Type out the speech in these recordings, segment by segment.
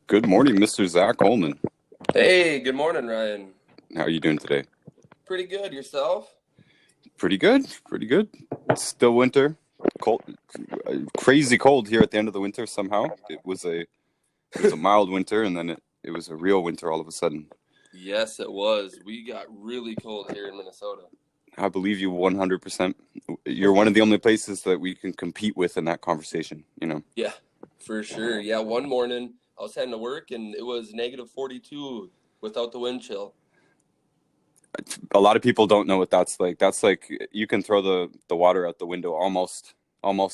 Good morning, Mr. Zach Holman. Hey, good morning, Ryan. How are you doing today? Pretty good. Yourself? Pretty good. Pretty good. It's still winter. Cold, crazy cold here at the end of the winter somehow. It was a mild winter, and then it was a real winter all of a sudden. Yes, it was. We got really cold here in Minnesota. I believe you 100%. You're one of the only places that we can compete with in that conversation, you know? Yeah, for sure. Yeah, one morning I was heading to work and it was negative 42 without the wind chill. A lot of people don't know what that's like. That's like you can throw the water out the window almost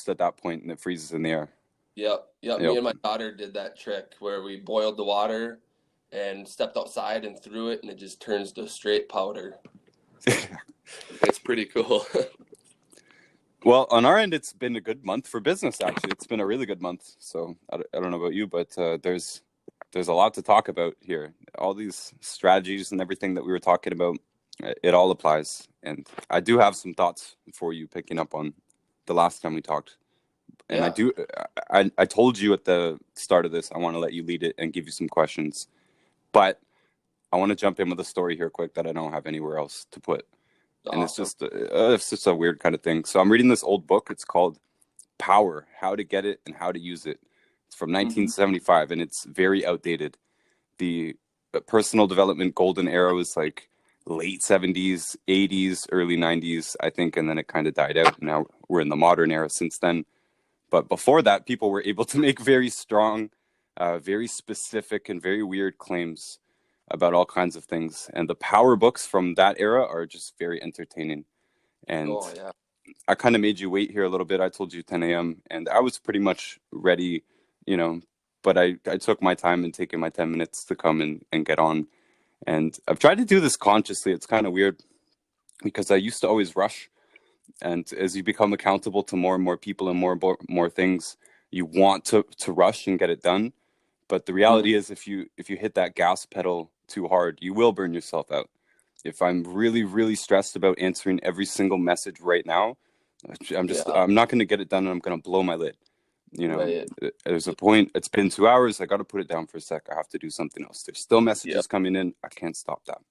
at that point, and it freezes in the air. Yep. Yep. Me and my daughter did that trick where we boiled the water and stepped outside and threw it and it just turns to straight powder. It's pretty cool. Well, on our end, it's been a good month for business, actually. It's been a really good month. So I don't know about you, but there's a lot to talk about here. All these strategies and everything that we were talking about, it all applies. And I do have some thoughts for you picking up on the last time we talked. And Yeah. I told you at the start of this, I want to let you lead it and give you some questions. But I want to jump in with a story here quick that I don't have anywhere else to put. And Awesome. it's just a weird kind of thing. So I'm reading this old book. It's called Power, How to Get It and How to Use It. It's from 1975, and it's very outdated. The personal development golden era was like late 70s, 80s, early 90s, I think, and then it kind of died out. Now we're in the modern era since then. But before that, people were able to make very strong, very specific, and very weird claims about all kinds of things. And the power books from that era are just very entertaining. And Oh, yeah. I kind of made you wait here a little bit. I told you 10 a.m. and I was pretty much ready, you know, but I took my time and taken my 10 minutes to come and get on. And I've tried to do this consciously. It's kind of weird because I used to always rush. And as you become accountable to more and more people and more things, you want to rush and get it done. But the reality is if you hit that gas pedal too hard, you will burn yourself out. If I'm really, really stressed about answering every single message right now, I'm not going to get it done, and I'm going to blow my lid. You know, Right. There's a point. It's been 2 hours. I got to put it down for a sec. I have to do something else. There's still messages coming in. I can't stop that.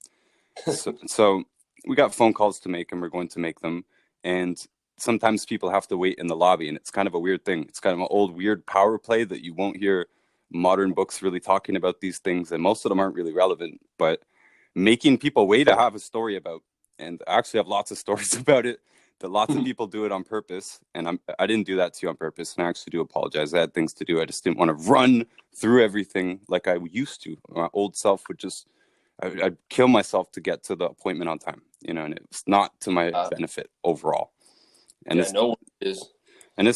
So we got phone calls to make, and we're going to make them. And sometimes people have to wait in the lobby, and it's kind of a weird thing. It's kind of an old weird power play that you won't hear modern books really talking about these things, and most of them aren't really relevant. But making people wait, I have a story about, and I actually have lots of stories about it. That lots of people do it on purpose, and I didn't do that to you on purpose, and I actually do apologize. I had things to do. I just didn't want to run through everything like I used to. My old self would just, I'd kill myself to get to the appointment on time, you know, and it was not to my benefit overall. And it's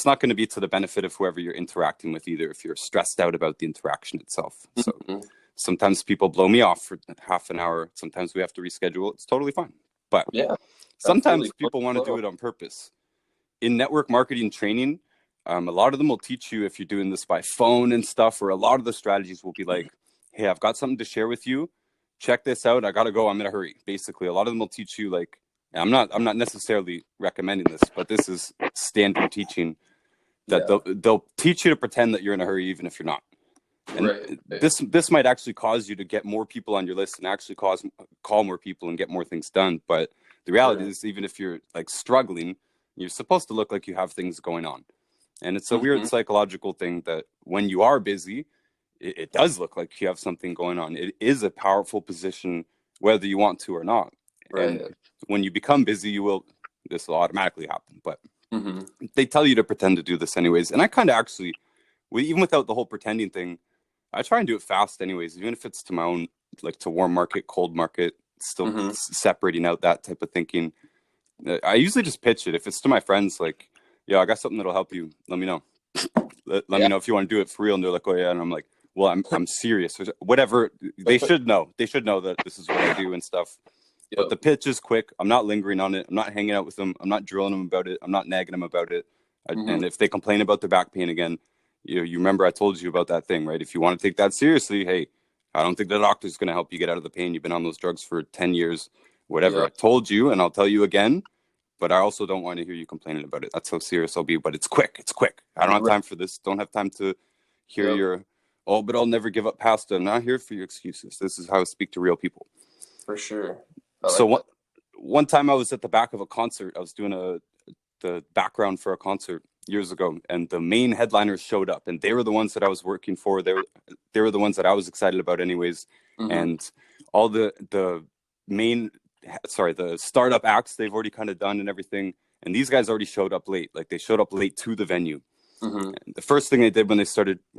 not going to be to the benefit of whoever you're interacting with either if you're stressed out about the interaction itself. So sometimes people blow me off for half an hour. Sometimes we have to reschedule. It's totally fine. But sometimes people want to do it on purpose. In network marketing training, a lot of them will teach you, if you're doing this by phone and stuff, or a lot of the strategies will be like, hey, I've got something to share with you. Check this out. I got to go. I'm in a hurry. Basically, a lot of them will teach you like, I'm not necessarily recommending this, but this is standard teaching that they'll teach you to pretend that you're in a hurry, even if you're not. And this might actually cause you to get more people on your list and actually call more people and get more things done. But the reality is, even if you're like struggling, you're supposed to look like you have things going on. And it's a weird psychological thing that when you are busy, it does look like you have something going on. It is a powerful position, whether you want to or not. And when you become busy, this will automatically happen. But they tell you to pretend to do this anyways. And I kind of actually, even without the whole pretending thing, I try and do it fast anyways, even if it's to my own, like to warm market, cold market, still separating out that type of thinking. I usually just pitch it. If it's to my friends, like, yeah, I got something that'll help you. Let me know. Let me know if you want to do it for real. And they're like, oh yeah. And I'm like, well, I'm serious. Whatever. They should know. They should know that this is what I do and stuff. But the pitch is quick. I'm not lingering on it. I'm not hanging out with them. I'm not drilling them about it. I'm not nagging them about it. And if they complain about their back pain again, you remember I told you about that thing, right? If you want to take that seriously, hey, I don't think the doctor's going to help you get out of the pain. You've been on those drugs for 10 years, whatever. I told you, and I'll tell you again, but I also don't want to hear you complaining about it. That's how serious I'll be, but it's quick. It's quick. I don't have time for this. Don't have time to hear your Oh, but I'll never give up pasta. I'm not here for your excuses. This is how I speak to real people. For sure. So one time I was at the back of a concert. I was doing the background for a concert years ago, and the main headliners showed up, and they were the ones that I was working for. They were the ones that I was excited about anyways. And all the startup acts, they've already kind of done and everything. And these guys already showed up late. Like, they showed up late to the venue. And the first thing they did when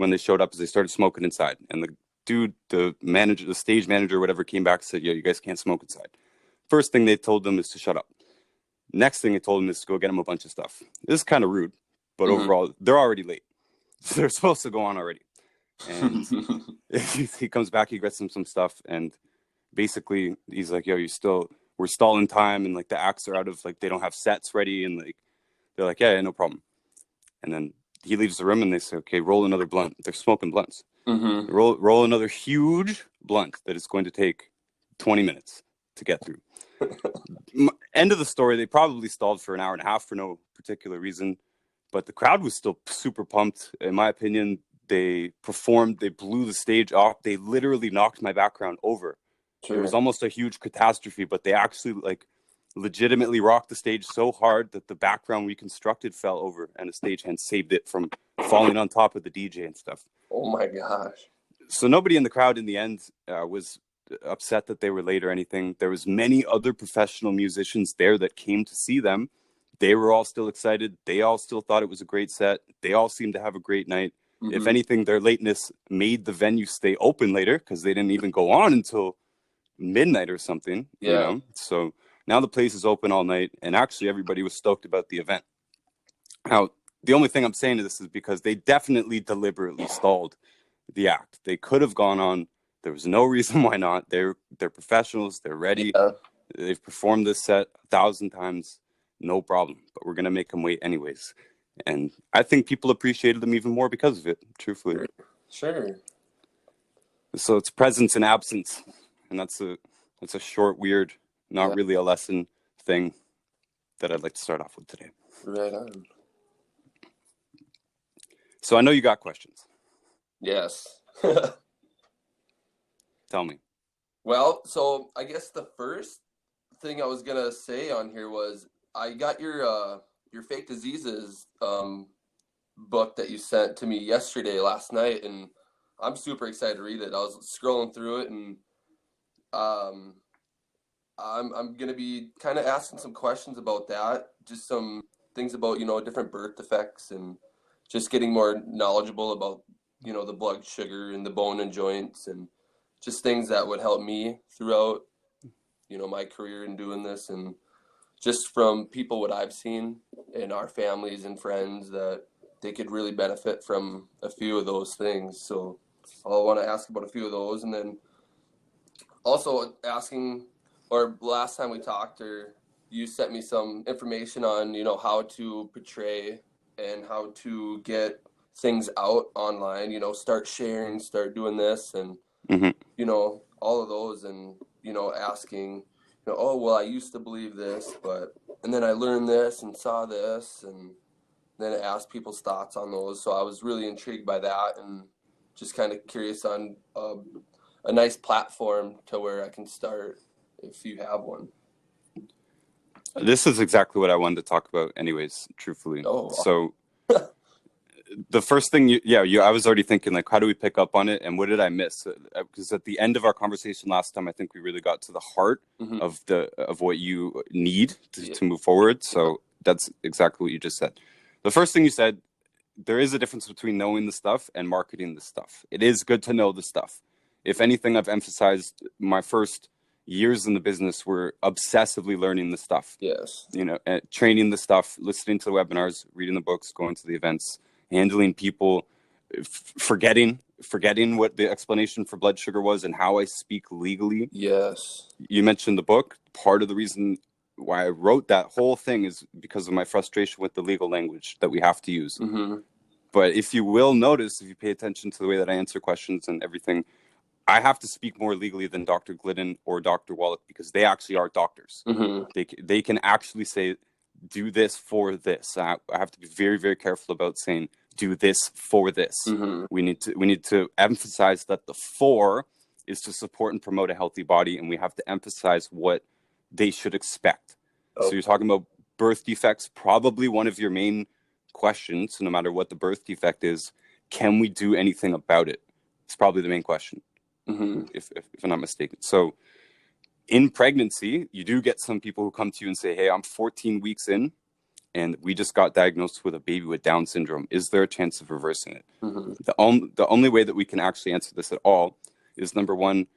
they showed up is they started smoking inside. And the dude, the stage manager, whatever, came back and said, "Yo, you guys can't smoke inside." First thing they told them is to shut up. Next thing they told them is to go get them a bunch of stuff. This is kind of rude, but overall, they're already late. So they're supposed to go on already. And he comes back, he gets them some stuff, and basically he's like, "Yo, we're stalling time, and like the acts are out of, like, they don't have sets ready," and like they're like, "Yeah, no problem." And then he leaves the room and they say, "Okay, roll another blunt." They're smoking blunts. Roll another huge blunt that is going to take 20 minutes to get through. End of the story, they probably stalled for an hour and a half for no particular reason, but the crowd was still super pumped. In my opinion, they performed, they blew the stage off. They literally knocked my background over. It was almost a huge catastrophe, but they actually, like, legitimately rocked the stage so hard that the background we constructed fell over, and a stagehand saved it from falling on top of the DJ and stuff. Oh my gosh. So nobody in the crowd in the end was upset that they were late or anything. There was many other professional musicians there that came to see them. They were all still excited. They all still thought it was a great set. They all seemed to have a great night. If anything, their lateness made the venue stay open later, because they didn't even go on until midnight or something. You know? So now the place is open all night, and actually everybody was stoked about the event. Now, the only thing I'm saying to this is because they definitely deliberately stalled the act. They could have gone on. There was no reason why not. They're professionals. They're ready. They've performed this set 1,000 times. No problem. But we're going to make them wait anyways. And I think people appreciated them even more because of it, truthfully. Sure. So it's presence and absence. And that's a short, weird, not really a lesson thing that I'd like to start off with today. Right on. So I know you got questions. Yes. Tell me. Well, so I guess the first thing I was gonna say on here was I got your fake diseases book that you sent to me last night, and I'm super excited to read it. I was scrolling through it, and I'm gonna be kind of asking some questions about that, just some things about, different birth defects, and just getting more knowledgeable about, the blood sugar and the bone and joints, and just things that would help me throughout, my career in doing this, and just from people what I've seen in our families and friends that they could really benefit from a few of those things. So I'll want to ask about a few of those, and then also asking, or last time we talked, or you sent me some information on, how to portray and how to get things out online, start sharing, start doing this, and, all of those, and, asking, oh, well, I used to believe this, and then I learned this and saw this, and then asked people's thoughts on those. So I was really intrigued by that, and just kind of curious on a nice platform to where I can start if you have one. This is exactly what I wanted to talk about anyways, truthfully. So the first thing I was already thinking, like, how do we pick up on it, and what did I miss? Because at the end of our conversation last time, I think we really got to the heart of what you need to move forward. So that's exactly what you just said. The first thing you said, there is a difference between knowing the stuff and marketing the stuff. It is good to know the stuff. If anything, I've emphasized my first years in the business were obsessively learning the stuff. Yes. Training the stuff, listening to the webinars, reading the books, going to the events, handling people, forgetting what the explanation for blood sugar was and how I speak legally. Yes. You mentioned the book. Part of the reason why I wrote that whole thing is because of my frustration with the legal language that we have to use. But if you will notice, if you pay attention to the way that I answer questions and everything, I have to speak more legally than Dr. Glidden or Dr. Wallach, because they actually are doctors. They can actually say, do this for this. I have to be very, very careful about saying do this for this. We need to emphasize that the for is to support and promote a healthy body, and we have to emphasize what they should expect. So you're talking about birth defects, probably one of your main questions, no matter what the birth defect is, can we do anything about it? It's probably the main question, if I'm not mistaken. So in pregnancy, you do get some people who come to you and say, hey, I'm 14 weeks in, and we just got diagnosed with a baby with Down syndrome. Is there a chance of reversing it? The only way that we can actually answer this at all is, number one,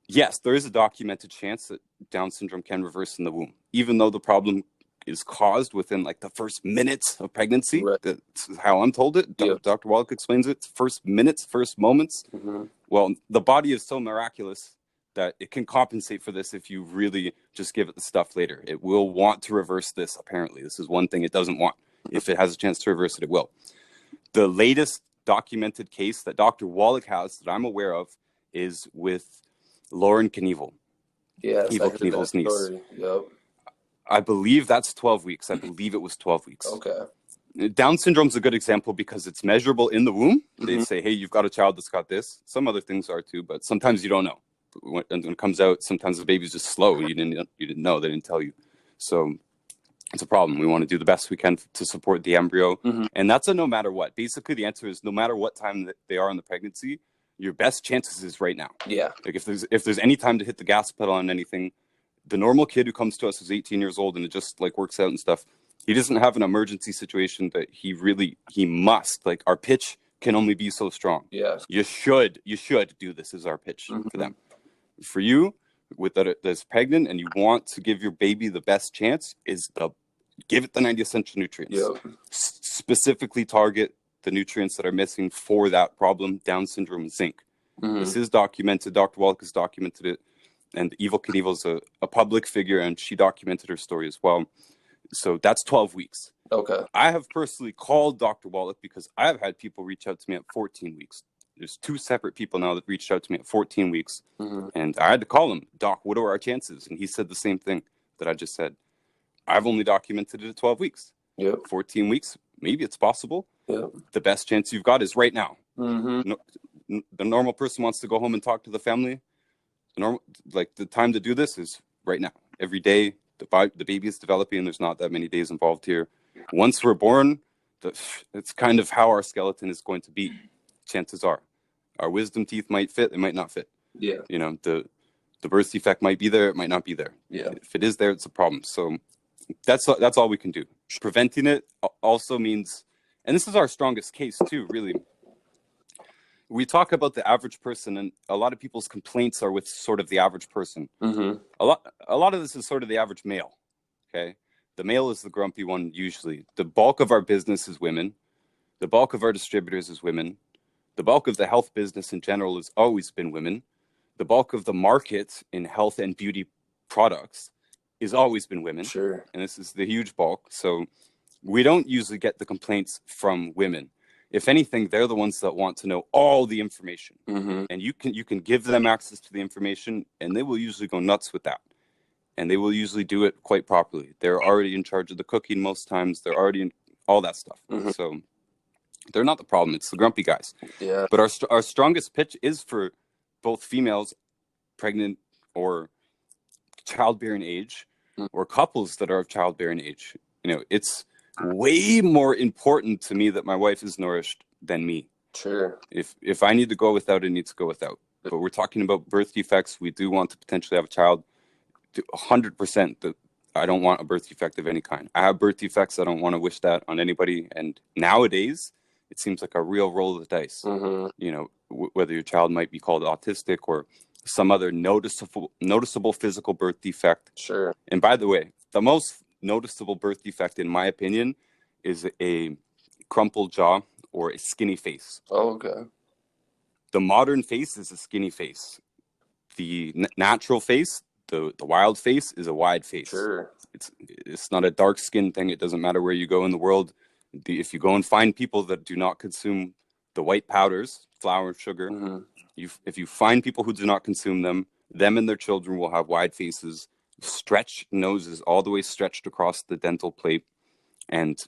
yes, there is a documented chance that Down syndrome can reverse in the womb, even though the problem is caused within like the first minutes of pregnancy. Right. That's how I'm told it. Yeah. Dr. Wallach explains it. First minutes, first moments. Well, the body is so miraculous that it can compensate for this if you really just give it the stuff later. It will want to reverse this, apparently. This is one thing it doesn't want. If it has a chance to reverse it, it will. The latest documented case that Dr. Wallach has that I'm aware of is with Lauren Knievel. Yes, Evel Knievel's niece. Yep. I believe that's 12 weeks. I believe it was 12 weeks. Okay. Down syndrome's a good example because it's measurable in the womb. They say, hey, you've got a child that's got this. Some other things are too, but sometimes you don't know. When it comes out, sometimes the baby's just slow. You didn't know. They didn't tell you. So it's a problem. We want to do the best we can to support the embryo. And that's a no matter what. Basically, the answer is no matter what time that they are in the pregnancy, your best chances is right now. Yeah. Like if there's any time to hit the gas pedal on anything, the normal kid who comes to us is 18 years old and it just like works out and stuff. He doesn't have an emergency situation that he must. Like our pitch can only be so strong. Yeah. You should do this is our pitch for them. For you, with that's pregnant and you want to give your baby the best chance, is give it the 90 essential nutrients. Yep. Specifically target the nutrients that are missing for that problem, Down syndrome, zinc. This is documented. Dr. Wallach has documented it. And Evel Knievel's a public figure, and she documented her story as well. So that's 12 weeks. Okay. I have personally called Dr. Wallach because I've had people reach out to me at 14 weeks. There's 2 separate people now that reached out to me at 14 weeks. And I had to call him, Doc, what are our chances? And he said the same thing that I just said. I've only documented it at 12 weeks. Yep. 14 weeks, maybe it's possible. Yep. The best chance you've got is right now. No, the normal person wants to go home and talk to the family. The time to do this is right now. Every day, the baby is developing, and there's not that many days involved here. Once we're born, it's kind of how our skeleton is going to be. Chances are, our wisdom teeth might fit, it might not fit. Yeah. You know, the birth defect might be there, it might not be there. Yeah. If it is there, it's a problem. So that's all we can do. Preventing it also means, and this is our strongest case too, really. We talk about the average person, and a lot of people's complaints are with sort of the average person. A lot of this is sort of the average male. Okay, the male is the grumpy one usually. The bulk of our business is women. The bulk of our distributors is women. The bulk of the health business in general has always been women. The bulk of the market in health and beauty products has always been women. Sure. And this is the huge bulk. So we don't usually get the complaints from women. If anything, they're the ones that want to know all the information. And you can give them access to the information, and they will usually go nuts with that. And they will usually do it quite properly. They're already in charge of the cooking most times. They're already in all that stuff. So they're not the problem. It's the grumpy guys. Yeah. But our strongest pitch is for both females, pregnant or childbearing age, or couples that are of childbearing age. You know, it's way more important to me that my wife is nourished than me. Sure. If I need to go without, it needs to go without. But we're talking about birth defects. We do want to potentially have a child. 100% that I don't want a birth defect of any kind. I have birth defects. I don't want to wish that on anybody. And nowadays, it seems like a real roll of the dice. You know, whether your child might be called autistic or some other noticeable physical birth defect. Sure. And by the way, the most noticeable birth defect, in my opinion, is a crumpled jaw or a skinny face. Oh, okay. The modern face is a skinny face. The natural face, the wild face, is a wide face. Sure. It's not a dark skin thing. It doesn't matter where you go in the world. If you go and find people that do not consume the white powders, flour and sugar, if you find people who do not consume them and their children will have wide faces, stretched noses, all the way stretched across the dental plate, and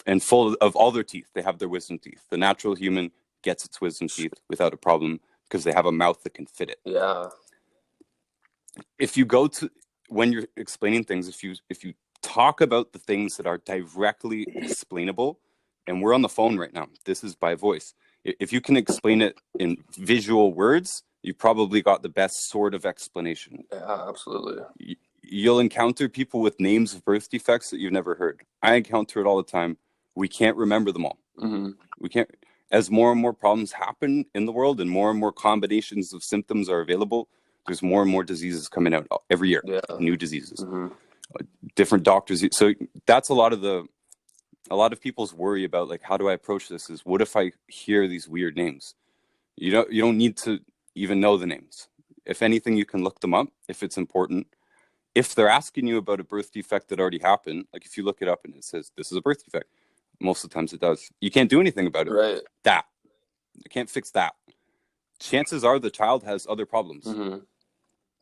and full of all their teeth. They have their wisdom teeth. The natural human gets its wisdom teeth without a problem because they have a mouth that can fit it. Yeah. If you go to, when you're explaining things, if you talk about the things that are directly explainable, and we're on the phone right now, this is by voice. If you can explain it in visual words, you probably got the best sort of explanation. Yeah, absolutely. You'll encounter people with names of birth defects that you've never heard. I encounter it all the time. We can't remember them all. Mm-hmm. We can't. As more and more problems happen in the world and more combinations of symptoms are available, there's more and more diseases coming out every year. Yeah. New diseases, Mm-hmm. different doctors. So that's a lot of people's worry about, like, how do I approach this is, what if I hear these weird names? You don't need to even know the names. If anything, you can look them up if it's important. If they're asking you about a birth defect that already happened, like if you look it up and it says this is a birth defect, most of the times it does. You can't do anything about it. Right. That. You can't fix that. Chances are the child has other problems. Mm-hmm.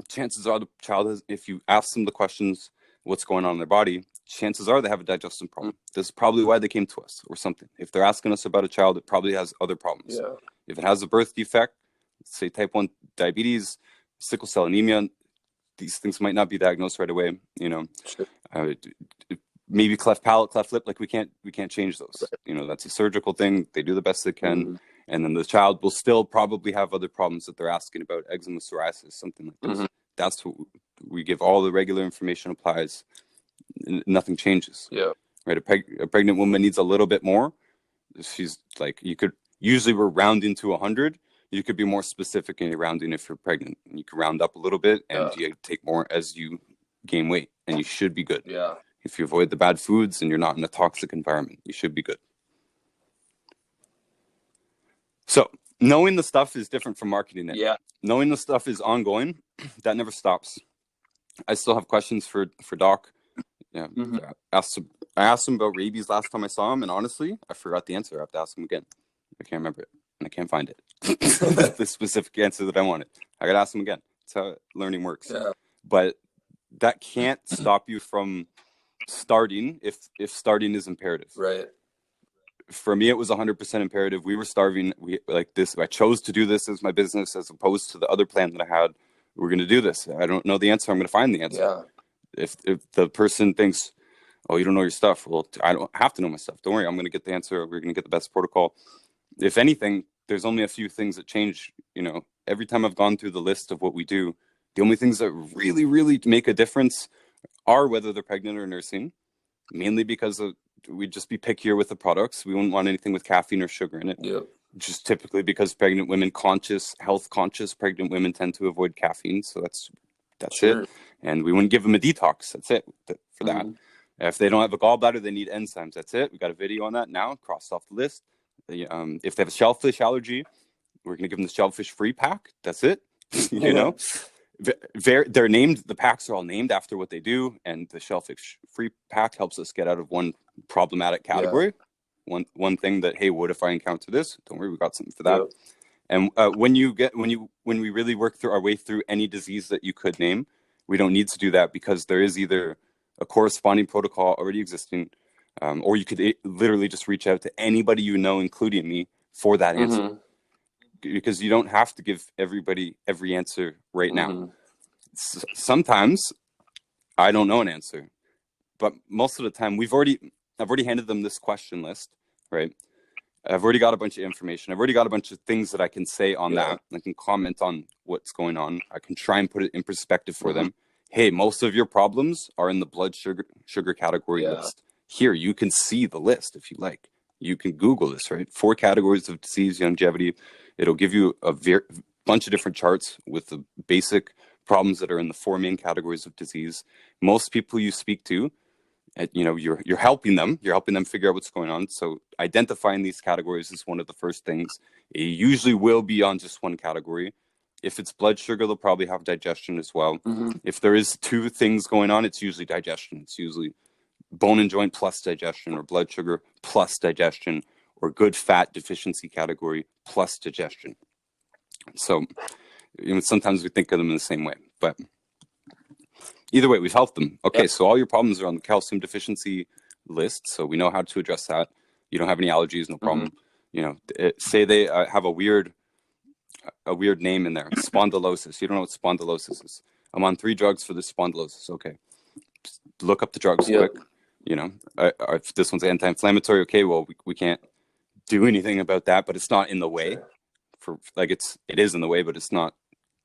Chances are the child has, if you ask them the questions, what's going on in their body, chances are they have a digestion problem. This is probably why they came to us or something. If they're asking us about a child, it probably has other problems. Yeah. If it has a birth defect, say type 1 diabetes, sickle cell anemia, these things might not be diagnosed right away. Sure. Maybe cleft palate, cleft lip, like we can't change those. Right. That's a surgical thing. They do the best they can. Mm-hmm. And then the child will still probably have other problems that they're asking about, eczema, psoriasis, something like this. Mm-hmm. That's what we give. All the regular information applies. Nothing changes. Yeah. Right. A pregnant woman needs a little bit more. She's like, usually we're rounding to 100. You could be more specific in your rounding if you're pregnant. You can round up a little bit and you take more as you gain weight, and you should be good. Yeah. If you avoid the bad foods and you're not in a toxic environment, you should be good. So knowing the stuff is different from marketing it. Yeah. Knowing the stuff is ongoing. That never stops. I still have questions for Doc. Yeah. Mm-hmm. I asked him about rabies last time I saw him, and honestly, I forgot the answer. I have to ask him again. I can't remember it, and I can't find it. The specific answer that I wanted. I got to ask him again. That's how learning works. Yeah. But that can't stop you from starting if starting is imperative. Right. For me, it was 100% imperative. We were starving. I chose to do this as my business as opposed to the other plan that I had. We're going to do this. I don't know the answer. I'm going to find the answer. Yeah. If the person thinks, oh, you don't know your stuff, well, I don't have to know my stuff. Don't worry. I'm going to get the answer. We're going to get the best protocol. If anything, there's only a few things that change. Every time I've gone through the list of what we do, the only things that really, really make a difference are whether they're pregnant or nursing, mainly because we'd just be pickier with the products. We wouldn't want anything with caffeine or sugar in it. Yep. Just typically because pregnant women, health conscious pregnant women tend to avoid caffeine. So that's sure. It. And we wouldn't give them a detox. That's it for that. If they don't have a gallbladder, they need enzymes. That's it. We got a video on that now, crossed off the list. If they have a shellfish allergy, we're going to give them the shellfish free pack. That's it. They're named, the packs are all named after what they do, and the shellfish free pack helps us get out of one problematic category. Yeah. One thing that, hey, what if I encounter this? Don't worry, we got something for that. Yeah. And when we really work through our way through any disease that you could name, we don't need to do that because there is either a corresponding protocol already existing, or you could literally just reach out to anybody including me, for that answer. Mm-hmm. Because you don't have to give everybody every answer right now. Sometimes I don't know an answer, but most of the time I've already handed them this question list, right? I've already got a bunch of information. I've already got a bunch of things that I can say on that. I can comment on what's going on. I can try and put it in perspective for them. Hey, most of your problems are in the blood sugar category list. Here, you can see the list if you like. You can Google this, right? 4 categories of disease, longevity. It'll give you a bunch of different charts with the basic problems that are in the 4 main categories of disease. Most people you speak to, you're helping them. You're helping them figure out what's going on. So identifying these categories is one of the first things. It usually will be on just one category. If it's blood sugar, they'll probably have digestion as well. Mm-hmm. If there is 2 things going on, it's usually digestion. It's usually bone and joint plus digestion, or blood sugar plus digestion, or good fat deficiency category plus digestion. So sometimes we think of them in the same way, but either way, we've helped them. Okay, so all your problems are on the calcium deficiency, list, so we know how to address that. You don't have any allergies, no problem. You know, say they have a weird name in there, spondylosis. You don't know what spondylosis is. I'm on 3 drugs for this spondylosis. Okay, look up the drugs quick. You know, if this one's anti-inflammatory, okay, well, we can't do anything about that, but it's not in the way. For like, it is in the way, but it's not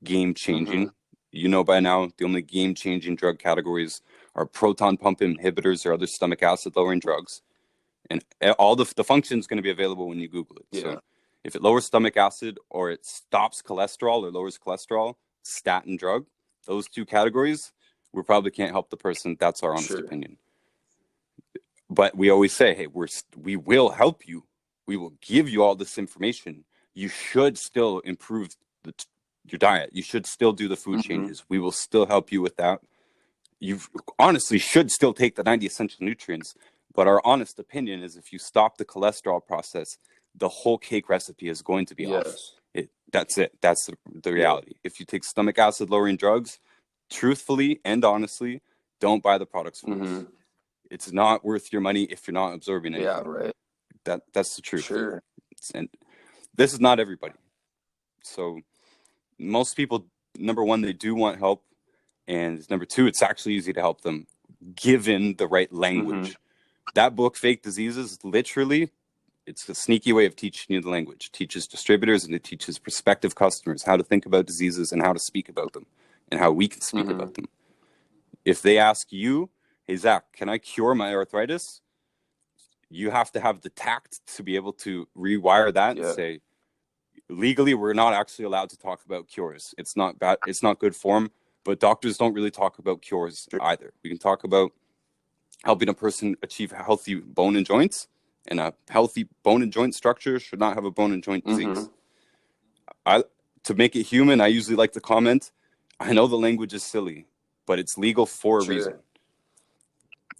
game changing. You know by now, the only game changing drug categories are proton pump inhibitors or other stomach acid lowering drugs, and all the function is going to be available when you Google it. So if it lowers stomach acid or it stops cholesterol or lowers cholesterol, statin drug, those 2 categories, we probably can't help the person. That's our honest opinion. But we always say, hey, we will help you. We will give you all this information. You should still improve your diet. You should still do the food changes. We will still help you with that. You honestly should still take the 90 essential nutrients. But our honest opinion is, if you stop the cholesterol process, the whole cake recipe is going to be off. That's it. That's the reality. If you take stomach acid lowering drugs, truthfully and honestly, don't buy the products from us. It's not worth your money if you're not absorbing anything. That's the truth. And this is not everybody. So most people, number one, they do want help, and number 2, it's actually easy to help them given the right language. That book, Fake Diseases, literally, it's a sneaky way of teaching you the language. It teaches distributors and it teaches prospective customers how to think about diseases and how to speak about them and how we can speak about them. If they ask you, hey, Zach, can I cure my arthritis? You have to have the tact to be able to rewire that and say, legally, we're not actually allowed to talk about cures. It's not bad. It's not good form, but doctors don't really talk about cures either. We can talk about helping a person achieve healthy bone and joints, and a healthy bone and joint structure should not have a bone and joint disease. To make it human, I usually like to comment, I know the language is silly, but it's legal for a reason.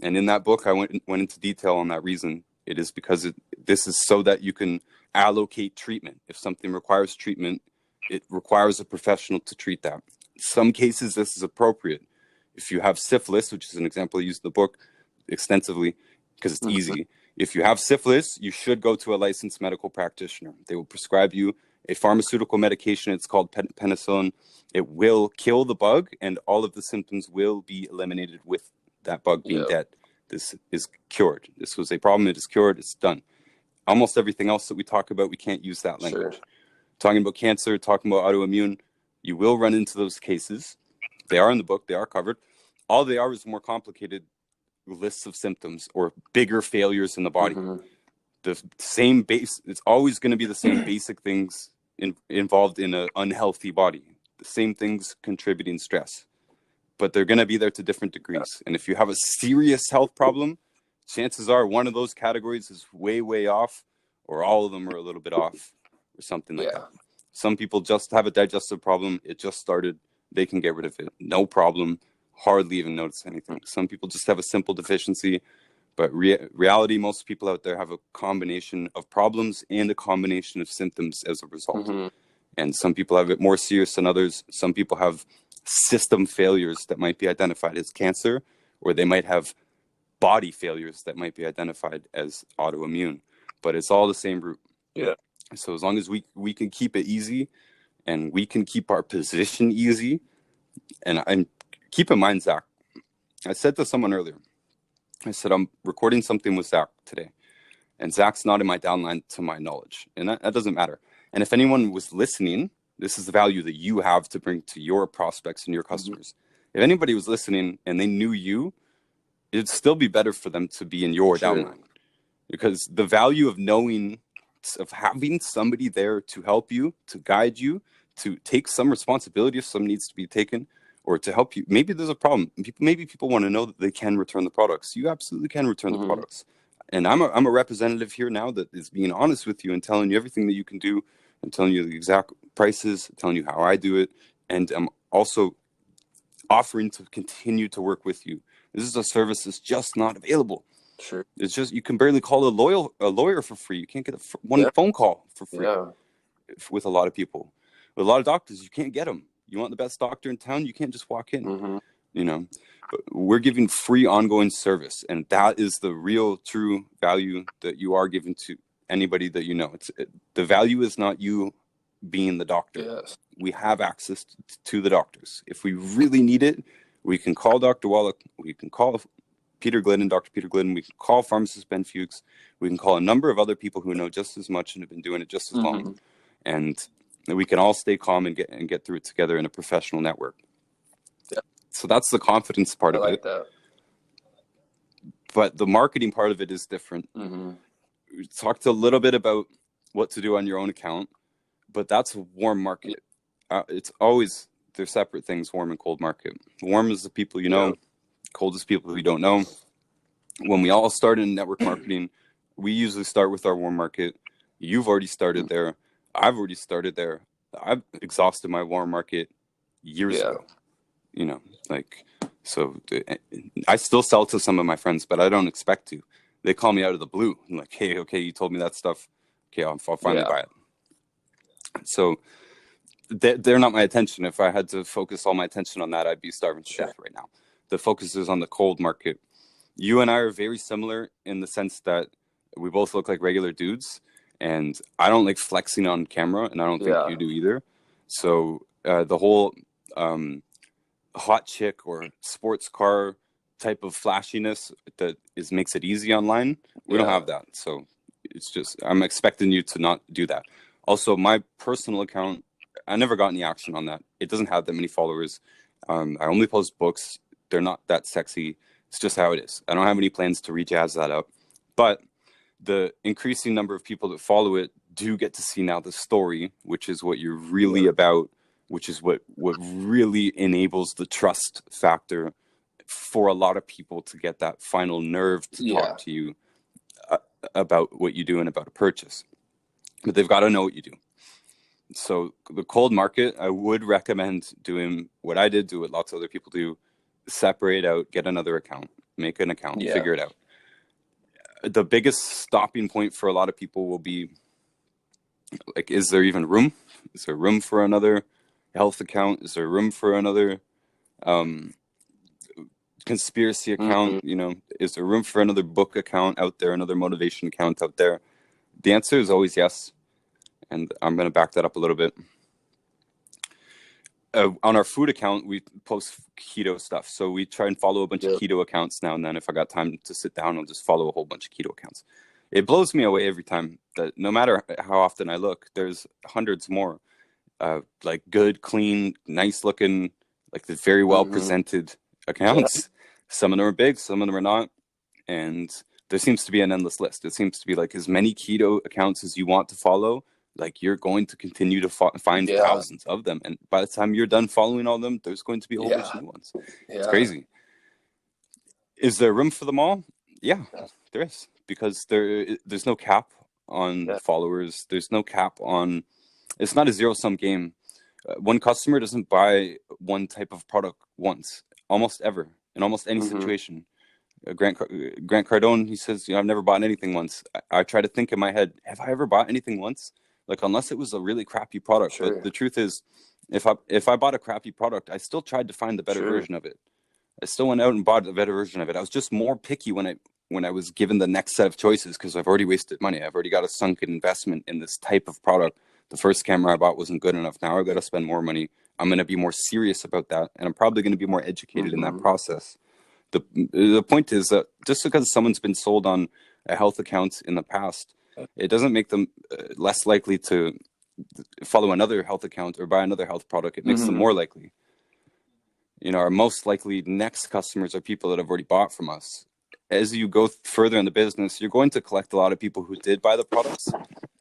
And in that book, I went into detail on that reason. It is because this is so that you can allocate treatment. If something requires treatment, it requires a professional to treat that. In some cases, this is appropriate. If you have syphilis, which is an example I use in the book extensively because it's easy. If you have syphilis, you should go to a licensed medical practitioner. They will prescribe you a pharmaceutical medication. It's called penicillin. It will kill the bug, and all of the symptoms will be eliminated with that bug being dead. This is cured. This was a problem. It is cured. It's done. Almost everything else that we talk about, we can't use that language. Talking about cancer, talking about autoimmune, you will run into those cases. They are in the book. They are covered. All they are is more complicated lists of symptoms or bigger failures in the body. The same base, it's always going to be the same basic things involved in an unhealthy body. The same things contributing stress, but they're going to be there to different degrees. And if you have a serious health problem, chances are one of those categories is way, way off, or all of them are a little bit off, or something like that. Some people just have a digestive problem. It just started. They can get rid of it. No problem. Hardly even notice anything. Some people just have a simple deficiency, but reality, most people out there have a combination of problems and a combination of symptoms as a result. And some people have it more serious than others. Some people have system failures that might be identified as cancer, or they might have body failures that might be identified as autoimmune, but it's all the same root. So as long as we can keep it easy and we can keep our position easy, and keep in mind, Zach, I said to someone earlier, I said, I'm recording something with Zach today, and Zach's not in my downline to my knowledge, and that doesn't matter. And if anyone was listening, this is the value that you have to bring to your prospects and your customers. If anybody was listening and they knew you, it'd still be better for them to be in your downline, because the value of knowing, of having somebody there to help you, to guide you, to take some responsibility if some needs to be taken, or to help you. Maybe there's a problem. Maybe people want to know that they can return the products. You absolutely can return the products. And I'm a representative here now that is being honest with you and telling you everything that you can do. I'm telling you the exact prices, telling you how I do it. And I'm also offering to continue to work with you. This is a service that's just not available. It's just, you can barely call a lawyer for free. You can't get one phone call for free with a lot of people. With a lot of doctors, you can't get them. You want the best doctor in town, you can't just walk in. you know, but we're giving free ongoing service, and that is the real true value that you are giving to anybody that you know. The value is not you being the doctor. Yes. We have access to the doctors. If we really need it, we can call Dr. Wallach, we can call Peter Glidden, Dr. Peter Glidden, we can call pharmacist Ben Fuchs, we can call a number of other people who know just as much and have been doing it just as long. And we can all stay calm and get through it together in a professional network. Yeah. So that's the confidence part of it. That. But the marketing part of it is different. We talked a little bit about what to do on your own account, but that's a warm market. It's always, they're separate things, warm and cold market. Warm is the people you know, cold is people who you don't know. When we all start in network marketing, we usually start with our warm market. You've already started there. I've already started there. I've exhausted my warm market years ago. You know, like, so I still sell to some of my friends, but I don't expect to. They call me out of the blue. I'm like, hey, okay, you told me that stuff. Okay, I'll finally buy it. So they're not my attention. If I had to focus all my attention on that, I'd be starving to death right now. The focus is on the cold market. You and I are very similar in the sense that we both look like regular dudes, and I don't like flexing on camera, and I don't think you do either. So the whole hot chick or sports car type of flashiness that makes it easy online, we don't have that. So it's just, I'm expecting you to not do that. Also, my personal account, I never got any action on that. It doesn't have that many followers. I only post books. They're not that sexy. It's just how it is. I don't have any plans to rejazz that up. But the increasing number of people that follow it do get to see now the story, which is what you're really about, which is what really enables the trust factor for a lot of people to get that final nerve to talk to you about what you do and about a purchase. But they've got to know what you do. So the cold market, I would recommend doing what I did, do what lots of other people do, separate out, get another account, make an account, figure it out. The biggest stopping point for a lot of people will be, like, is there even room? Is there room for another health account? Is there room for another conspiracy account? You know, is there room for another book account out there, another motivation account out there? The answer is always yes. And I'm going to back that up a little bit. On our food account, we post keto stuff. So we try and follow a bunch of keto accounts now and then. If I got time to sit down, I'll just follow a whole bunch of keto accounts. It blows me away every time that no matter how often I look, there's hundreds more like good, clean, nice looking, like the very well presented accounts. Some of them are big, some of them are not. And there seems to be an endless list. It seems to be like as many keto accounts as you want to follow. Like, you're going to continue to find thousands of them. And by the time you're done following all of them, there's going to be a whole bunch of new ones. It's crazy. Is there room for them all? Yeah, there is. Because there's no cap on followers. There's no cap on... It's not a zero-sum game. One customer doesn't buy one type of product once. Almost ever. In almost any situation. Grant Cardone, he says, you know, I've never bought anything once. I try to think in my head, have I ever bought anything once? Like, unless it was a really crappy product. But the truth is, if I bought a crappy product, I still tried to find the better version of it. I still went out and bought a better version of it. I was just more picky when I was given the next set of choices, because I've already wasted money. I've already got a sunken investment in this type of product. The first camera I bought wasn't good enough. Now I've got to spend more money. I'm going to be more serious about that, and I'm probably going to be more educated in that process. The point is that just because someone's been sold on a health account in the past, it doesn't make them less likely to follow another health account or buy another health product. It makes them more likely. You know, our most likely next customers are people that have already bought from us. As you go further in the business, you're going to collect a lot of people who did buy the products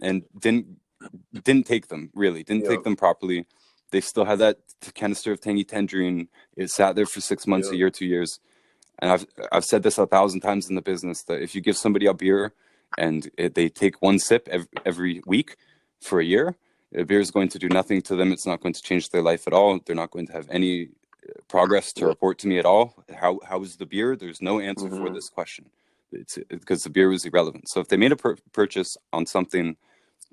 and didn't take them, really, didn't take them properly. They still had that canister of tangy tangerine. It sat there for 6 months, a year, 2 years. And I've said this 1,000 times in the business, that if you give somebody a beer and they take one sip every week for a year, the beer is going to do nothing to them. It's not going to change their life at all. They're not going to have any progress to report to me at all. How is the beer? There's no answer for this question. It's because the beer was irrelevant. So if they made a purchase on something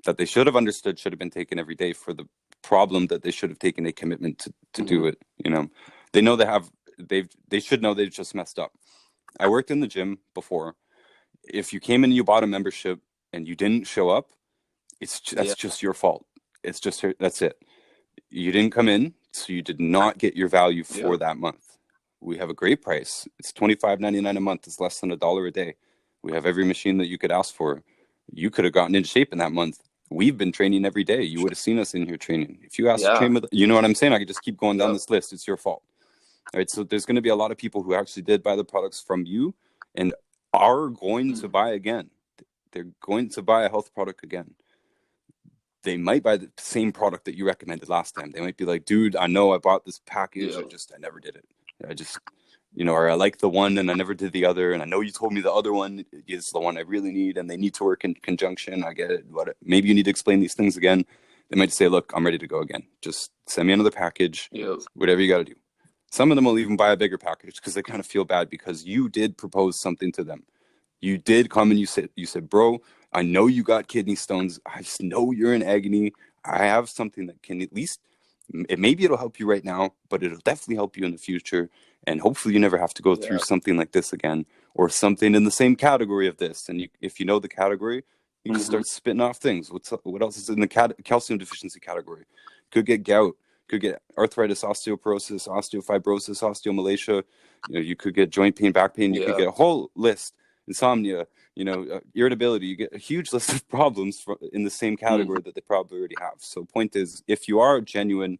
that they should have understood should have been taken every day for the problem that they should have taken a commitment to do it, you know, they know they have they should know they've just messed up. I worked in the gym before. If you came in and you bought a membership and you didn't show up, that's just your fault. It's just, that's it. You didn't come in, so you did not get your value for that month. We have a great price. It's $25.99 a month. It's less than $1 a day. We have every machine that you could ask for. You could have gotten in shape in that month. We've been training every day. You would have seen us in here training. If you ask to train with, you know what I'm saying? I could just keep going down this list. It's your fault. All right. So there's going to be a lot of people who actually did buy the products from you and are going to buy again. They're going to buy a health product again. They might buy the same product that you recommended last time. They might be like, dude, I know I bought this package. I never did it. I just, or I like the one and I never did the other. And I know you told me the other one is the one I really need and they need to work in conjunction. I get it. But maybe you need to explain these things again. They might say, look, I'm ready to go again. Just send me another package, whatever you got to do. Some of them will even buy a bigger package because they kind of feel bad because you did propose something to them. You did come and you said, bro, I know you got kidney stones. I just know you're in agony. I have something that can at least, maybe it'll help you right now, but it'll definitely help you in the future. And hopefully you never have to go through something like this again or something in the same category of this. And if you know the category, you can start spitting off things. What else is in the calcium deficiency category? Could get gout. Could get arthritis, osteoporosis, osteofibrosis, osteomalacia. You could get joint pain, back pain. You could get a whole list. Insomnia, irritability. You get a huge list of problems in the same category that they probably already have. So point is, if you are genuine,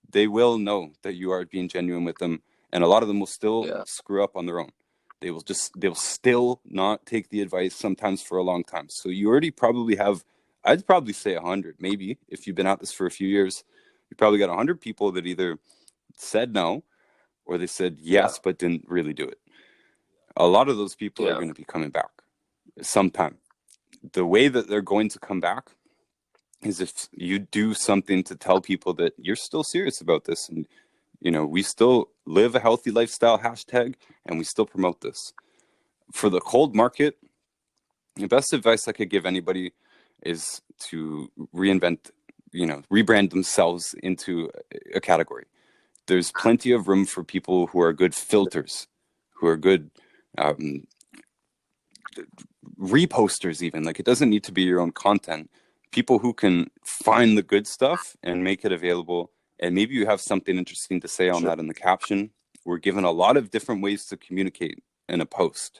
they will know that you are being genuine with them. And a lot of them will still screw up on their own. They'll still not take the advice sometimes for a long time. So you already probably have, I'd probably say 100, maybe if you've been at this for a few years. You probably got 100 people that either said no or they said yes, but didn't really do it. A lot of those people are going to be coming back sometime. The way that they're going to come back is if you do something to tell people that you're still serious about this. And, we still live a healthy lifestyle hashtag and we still promote this. For the cold market, the best advice I could give anybody is to rebrand themselves into a category. There's plenty of room for people who are good filters, who are good reposters even. Like, it doesn't need to be your own content. People who can find the good stuff and make it available. And maybe you have something interesting to say on that in the caption. We're given a lot of different ways to communicate in a post.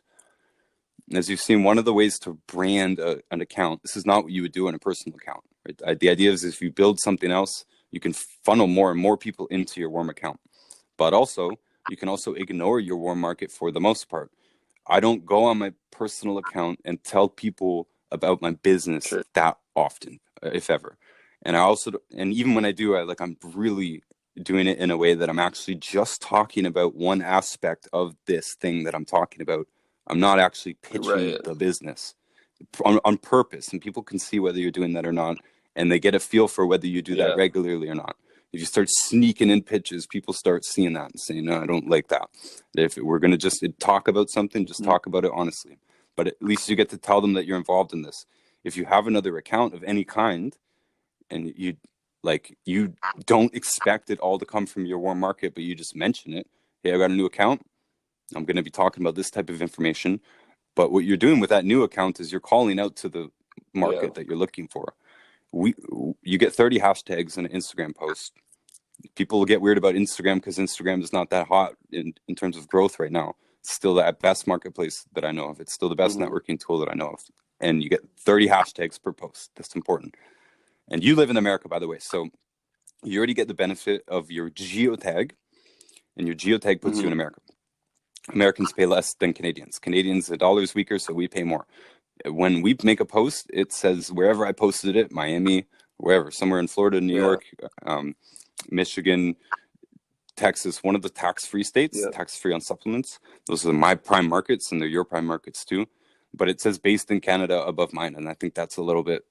As you've seen, one of the ways to brand an account, this is not what you would do in a personal account. Right? The idea is if you build something else, you can funnel more and more people into your warm account. But also, you can also ignore your warm market for the most part. I don't go on my personal account and tell people about my business that often, if ever. And even when I do, I'm really doing it in a way that I'm actually just talking about one aspect of this thing that I'm talking about. I'm not actually pitching the business on purpose, and people can see whether you're doing that or not, and they get a feel for whether you do that regularly or not. If you start sneaking in pitches, people start seeing that and saying, no, I don't like that. If we're going to just talk about something, just talk about it honestly. But at least you get to tell them that you're involved in this. If you have another account of any kind and you don't expect it all to come from your warm market, but you just mention it, hey, I got a new account. I'm going to be talking about this type of information. But what you're doing with that new account is you're calling out to the market that you're looking for. You get 30 hashtags in an Instagram post. People will get weird about Instagram because Instagram is not that hot in terms of growth right now. It's still the best marketplace that I know of. It's still the best networking tool that I know of. And you get 30 hashtags per post. That's important. And you live in America, by the way. So you already get the benefit of your geotag. And your geotag puts you in America. Americans pay less than Canadians. Canadians, the dollar is weaker, so we pay more. When we make a post, it says wherever I posted it, Miami, wherever, somewhere in Florida, New York, Michigan, Texas, one of the tax-free states, tax-free on supplements. Those are my prime markets, and they're your prime markets too. But it says based in Canada above mine, and I think that's a little bit,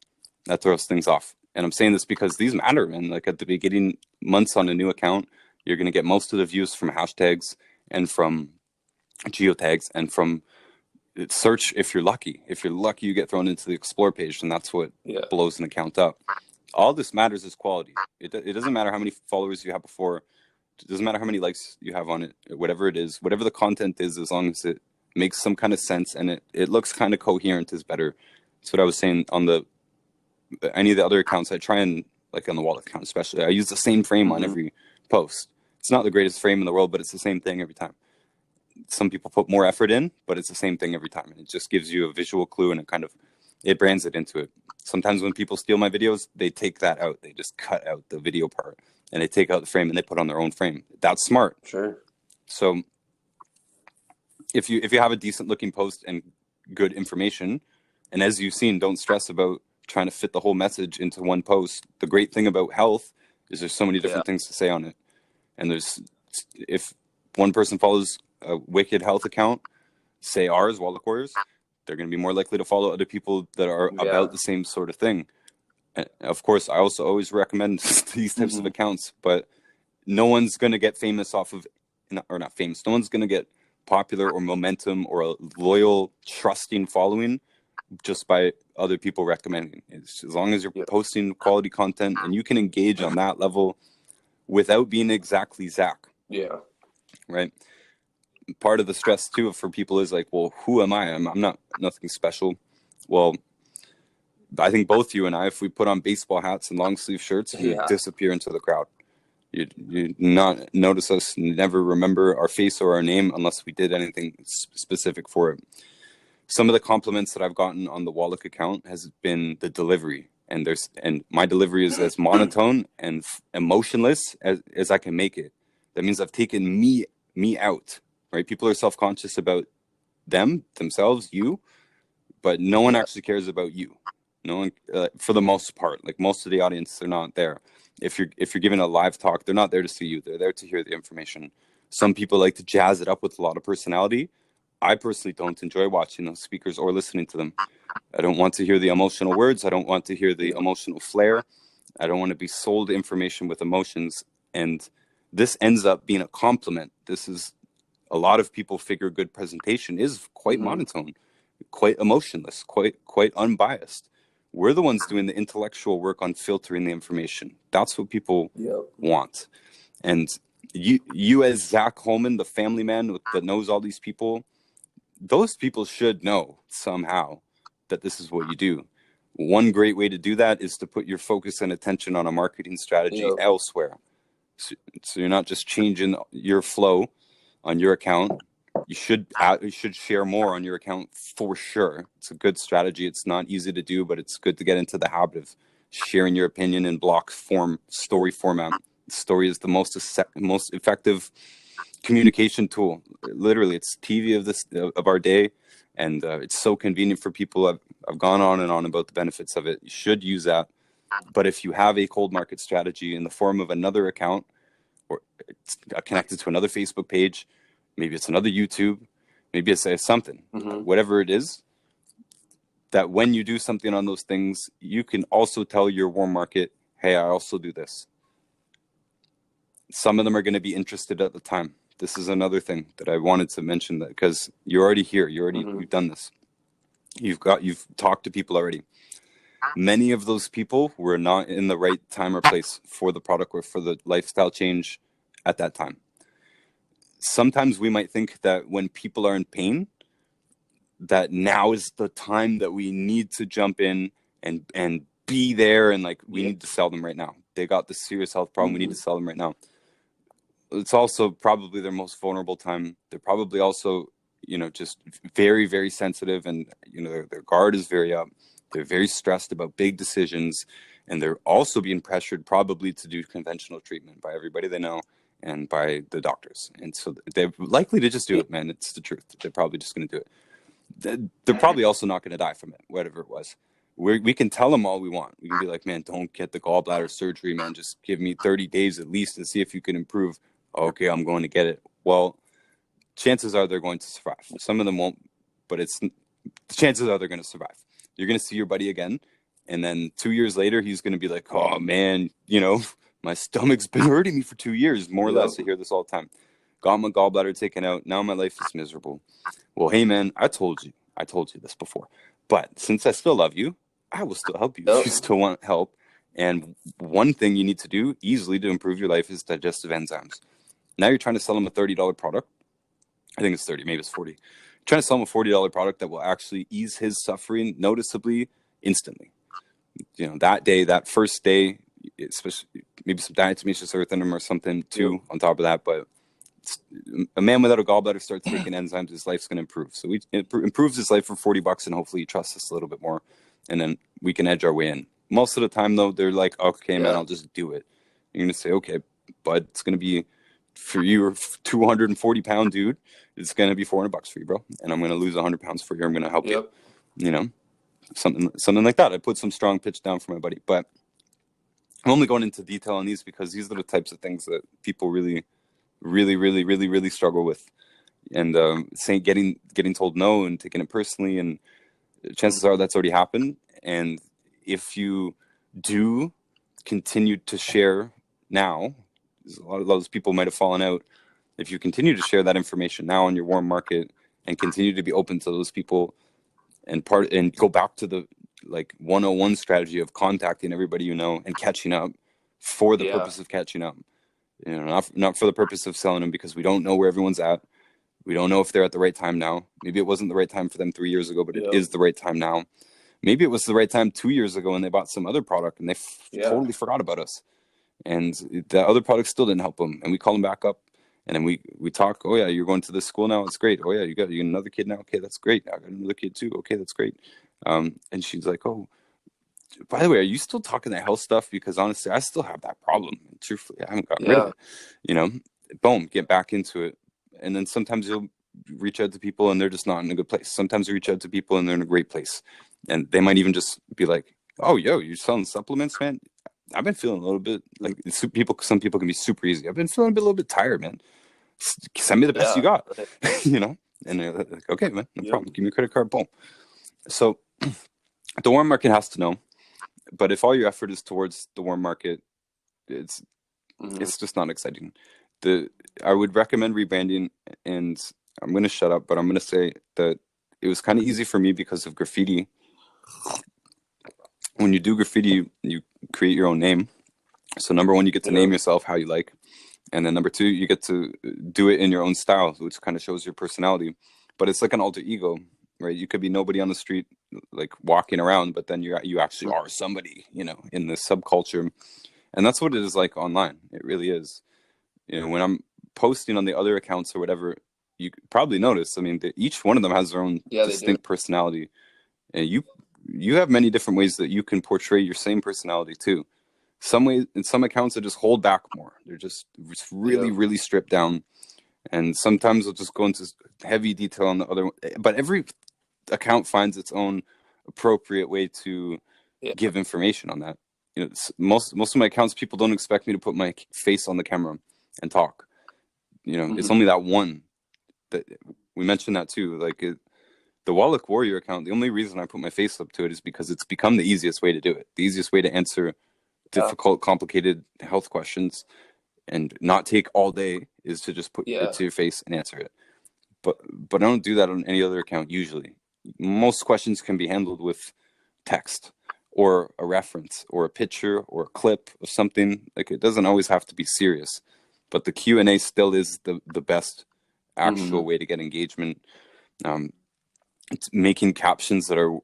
that throws things off. And I'm saying this because these matter, and like at the beginning months on a new account, you're going to get most of the views from hashtags and from geotags and from search. If you're lucky, you get thrown into the explore page, and that's what blows an account up. All this matters is quality. It doesn't matter how many followers you have before. It doesn't matter how many likes you have on it, whatever it is, whatever the content is, as long as it makes some kind of sense and it looks kind of coherent is better. That's what I was saying on any of the other accounts. I try and, like on the Wallach account especially, I use the same frame on every post. It's not the greatest frame in the world, but it's the same thing every time. Some people put more effort in, but it's the same thing every time. And it just gives you a visual clue, and it brands it into it. Sometimes when people steal my videos, they take that out. They just cut out the video part and they take out the frame and they put on their own frame. That's smart. Sure. So if you have a decent looking post and good information, and as you've seen, don't stress about trying to fit the whole message into one post. The great thing about health is there's so many different things to say on it. And if one person follows a wicked health account, say ours, Wallach Warriors, they're going to be more likely to follow other people that are about the same sort of thing. And of course, I also always recommend these types of accounts, but no one's going to get famous off of, or not famous, no one's going to get popular or momentum or a loyal, trusting following just by other people recommending. It's, as long as you're posting quality content and you can engage on that level without being exactly Zach. Yeah. Right. Part of the stress too for people is like, well, who am I? I'm not nothing special. Well, I think both you and I, if we put on baseball hats and long sleeve shirts, we disappear into the crowd. You not notice us, never remember our face or our name unless we did anything specific for it. Some of the compliments that I've gotten on the Wallach account has been the delivery, and my delivery is as monotone and emotionless as I can make it. That means I've taken me out, right? People are self-conscious about themselves, you, but no one actually cares about you. No one, for the most part, like most of the audience, they're not there. If you're giving a live talk, they're not there to see you. They're there to hear the information. Some people like to jazz it up with a lot of personality. I personally don't enjoy watching those speakers or listening to them. I don't want to hear the emotional words. I don't want to hear the emotional flair. I don't want to be sold information with emotions. And this ends up being a compliment. This is, a lot of people figure good presentation is quite monotone, quite emotionless, quite unbiased. We're the ones doing the intellectual work on filtering the information. That's what people want. And you as Zach Holman, the family man that knows all these people, those people should know somehow that this is what you do. One great way to do that is to put your focus and attention on a marketing strategy elsewhere. So you're not just changing your flow on your account. You should share more on your account for sure. It's a good strategy. It's not easy to do, but it's good to get into the habit of sharing your opinion in block form, story format. Story is the most effective communication tool. Literally, it's TV of our day, and it's so convenient for people. I've gone on and on about the benefits of it. You should use that. But if you have a cold market strategy in the form of another account, or it's connected to another Facebook page, maybe it's another YouTube, maybe it's something, whatever it is, that when you do something on those things, you can also tell your warm market, hey, I also do this. Some of them are going to be interested at the time. This is another thing that I wanted to mention, that because you're already here, you've done this. You've talked to people already. Many of those people were not in the right time or place for the product or for the lifestyle change at that time. Sometimes we might think that when people are in pain, that now is the time that we need to jump in and be there, and like we need to sell them right now. They got this serious health problem. We need to sell them right now. It's also probably their most vulnerable time. They're probably also, just very, very sensitive, and their guard is very up. They're very stressed about big decisions, and they're also being pressured probably to do conventional treatment by everybody they know and by the doctors. And so they're likely to just do it, man. It's the truth. They're probably just going to do it. They're probably also not going to die from it, whatever it was. We can tell them all we want. We can be like, man, don't get the gallbladder surgery, man. Just give me 30 days at least and see if you can improve. Okay, I'm going to get it. Well, chances are they're going to survive. Some of them won't, but the chances are they're going to survive. You're going to see your buddy again, and then 2 years later, he's going to be like, oh, man, my stomach's been hurting me for 2 years, more or less. I hear this all the time. Got my gallbladder taken out. Now my life is miserable. Well, hey, man, I told you this before. But since I still love you, I will still help you if you still want help. And one thing you need to do easily to improve your life is digestive enzymes. Now you're trying to sell him a $30 product. I think it's 30, maybe it's 40. You're trying to sell him a $40 product that will actually ease his suffering noticeably instantly. You know, that day, that first day, especially maybe some diatomaceous earth in him or something too on top of that. But a man without a gallbladder starts taking enzymes, his life's going to improve. So it improves his life for $40, and hopefully he trusts us a little bit more, and then we can edge our way in. Most of the time, though, they're like, okay, man, I'll just do it. You're going to say, okay, but it's going to be, for you, 240-pound dude, it's going to be $400 for you, bro. And I'm going to lose 100 pounds for you. I'm going to help you. You know, something like that. I put some strong pitch down for my buddy, but I'm only going into detail on these because these are the types of things that people really struggle with. And saying, getting told no and taking it personally, and chances are that's already happened. And if you do continue to share now, a lot of those people might have fallen out. If you continue to share that information now on your warm market and continue to be open to those people, and go back to the 101 strategy of contacting everybody you know and catching up for the purpose of catching up, you know, not for the purpose of selling them, because we don't know where everyone's at. We don't know if they're at the right time now. Maybe it wasn't the right time for them 3 years ago, but it is the right time now. Maybe it was the right time 2 years ago and they bought some other product and they totally forgot about us. And the other product still didn't help them. And we call them back up, and then we talk. Oh yeah, you're going to this school now. It's great. Oh yeah, you got another kid now. Okay, that's great. I got another kid too. Okay, that's great. And she's like, oh, by the way, are you still talking that health stuff? Because honestly, I still have that problem. And truthfully, I haven't gotten rid of it. You know, boom, get back into it. And then sometimes you'll reach out to people and they're just not in a good place. Sometimes you reach out to people and they're in a great place. And they might even just be like, oh, yo, you're selling supplements, man? I've been feeling a little bit like some people can be super easy. I've been feeling a little bit tired, man. Send me the best you got, you know? And they're like, okay, man, no problem. Give me a credit card, boom. So the warm market has to know. But if all your effort is towards the warm market, it's just not exciting. I would recommend rebranding, and I'm going to shut up, but I'm going to say that it was kind of easy for me because of graffiti. When you do graffiti, you create your own name. So number one, you get to name yourself how you like. And then number two, you get to do it in your own style, which kind of shows your personality. But it's like an alter ego, right? You could be nobody on the street, like walking around, but then you actually are somebody, you know, in this subculture. And that's what it is like online. It really is. You know, when I'm posting on the other accounts or whatever, you probably notice, I mean, each one of them has their own distinct personality. And you have many different ways that you can portray your same personality too. Some ways, in some accounts, they just hold back more. They're just really stripped down. And sometimes they'll just go into heavy detail on the other one. But every account finds its own appropriate way to give information on that. You know, most of my accounts, people don't expect me to put my face on the camera and talk. You know, it's only that one that we mentioned that too. Like the Wallach Warrior account, the only reason I put my face up to it is because it's become the easiest way to do it. The easiest way to answer difficult, complicated health questions and not take all day is to just put it to your face and answer it. But I don't do that on any other account usually. Most questions can be handled with text or a reference or a picture or a clip of something. Like, it doesn't always have to be serious, but the Q&A still is the best actual way to get engagement. It's making captions that are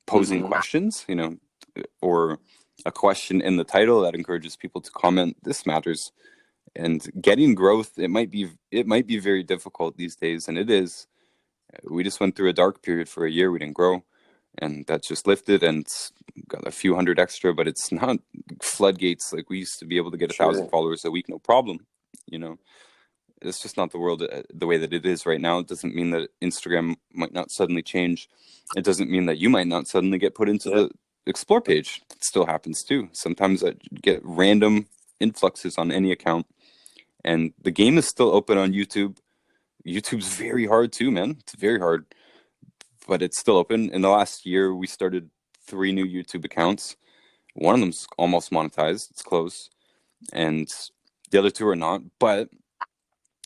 posing questions, you know, or a question in the title that encourages people to comment. This matters. And getting growth, it might be very difficult these days, and it is. We just went through a dark period for a year. We didn't grow, and that's just lifted and got a few hundred extra, but it's not floodgates like we used to be able to get 1,000 followers a week, no problem. You know, it's just not the world the way that it is right now. It doesn't mean that Instagram might not suddenly change. It doesn't mean that you might not suddenly get put into the explore page. It still happens too. Sometimes I get random influxes on any account, and the game is still open on YouTube. YouTube's very hard too, man. It's very hard, but it's still open. In the last year, we started 3 new YouTube accounts. One of them's almost monetized. It's close. And the other 2 are not. But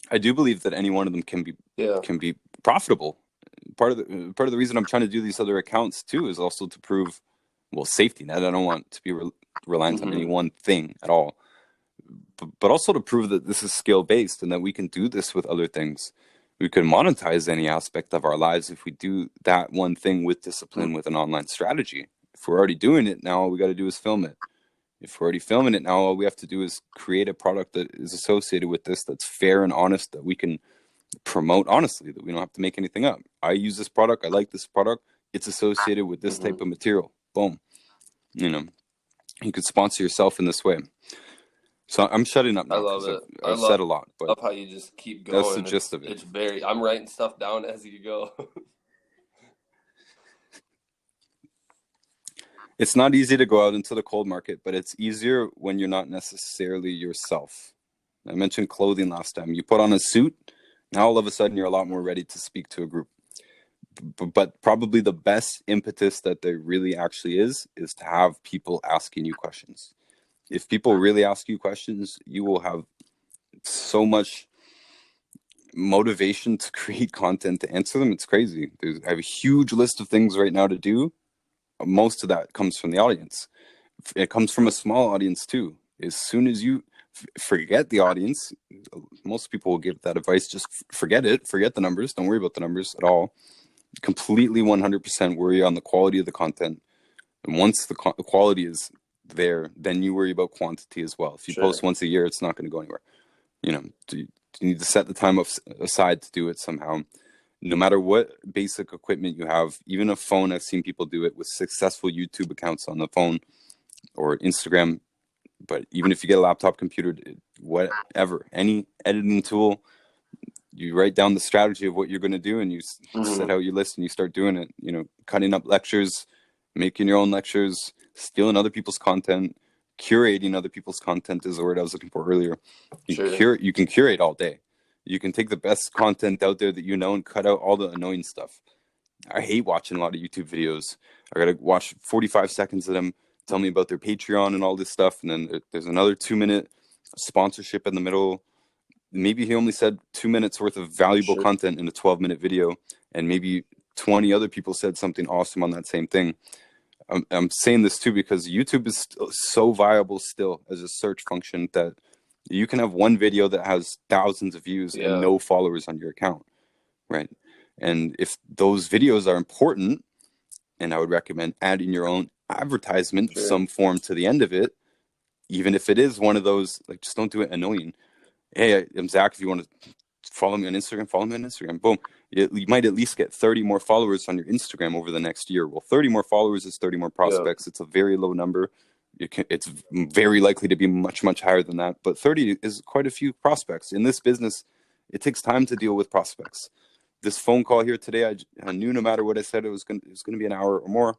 I do believe that any one of them can be profitable. Part of the reason I'm trying to do these other accounts too is also to prove, well, safety net. I don't want to be reliant on any one thing at all. but also to prove that this is skill based and that we can do this with other things. We can monetize any aspect of our lives if we do that one thing with discipline, with an online strategy. If we're already doing it, now all we got to do is film it. If we're already filming it, now all we have to do is create a product that is associated with this, that's fair and honest, that we can promote honestly, that we don't have to make anything up. I use this product. I like this product. It's associated with this type of material. Boom. You know, you could sponsor yourself in this way. So I'm shutting up now. I love it. I've said a lot, but love how you just keep going. that's the gist of it. It's I'm writing stuff down as you go. It's not easy to go out into the cold market, but it's easier when you're not necessarily yourself. I mentioned clothing last time. You put on a suit, now all of a sudden you're a lot more ready to speak to a group. But probably the best impetus that there really actually is to have people asking you questions. If people really ask you questions, you will have so much motivation to create content to answer them. It's crazy. I have a huge list of things right now to do. Most of that comes from the audience. It comes from a small audience too. As soon as you forget the audience, most people will give that advice, just forget it, forget the numbers, don't worry about the numbers at all. Completely 100% worry on the quality of the content. And once the quality is there, then you worry about quantity as well. If you post once a year, it's not going to go anywhere. You know, you need to set the time aside to do it somehow. No matter what basic equipment you have, even a phone, I've seen people do it with successful YouTube accounts on the phone or Instagram. But even if you get a laptop computer, whatever, any editing tool, you write down the strategy of what you're going to do and you set out your list and you start doing it. You know, cutting up lectures, making your own lectures, stealing other people's content, curating other people's content is the word I was looking for earlier. You can curate all day. You can take the best content out there that you know and cut out all the annoying stuff. I hate watching a lot of YouTube videos. I got to watch 45 seconds of them tell me about their Patreon and all this stuff. And then there's another 2-minute sponsorship in the middle. Maybe he only said 2 minutes worth of valuable content in a 12-minute video. And maybe 20 other people said something awesome on that same thing. I'm saying this too because YouTube is so viable still as a search function that you can have one video that has thousands of views and no followers on your account, right? And if those videos are important, and I would recommend adding your own advertisement of some form to the end of it, even if it is one of those, like, just don't do it annoying. Hey, I'm Zach. If you want to follow me on Instagram, follow me on Instagram. Boom. You might at least get 30 more followers on your Instagram over the next year. Well, 30 more followers is 30 more prospects. It's a very low number. It's very likely to be much, much higher than that. But 30 is quite a few prospects. In this business, it takes time to deal with prospects. This phone call here today, I knew no matter what I said, it was going to be an hour or more.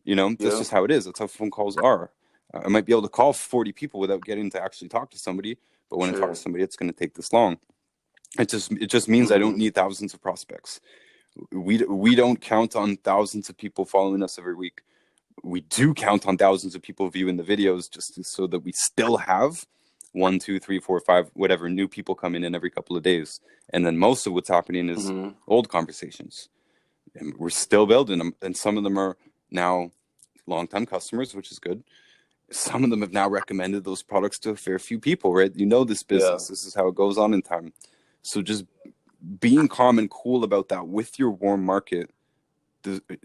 You know, that's just how it is. That's how phone calls are. I might be able to call 40 people without getting to actually talk to somebody. But when I talk to somebody, it's going to take this long. It just means I don't need thousands of prospects. We don't count on thousands of people following us every week. We do count on thousands of people viewing the videos just so that we still have 1, 2, 3, 4, 5, whatever new people coming in every couple of days. And then most of what's happening is old conversations. And we're still building them. And some of them are now longtime customers, which is good. Some of them have now recommended those products to a fair few people, right? You know this business. This is how it goes on in time. So just being calm and cool about that with your warm market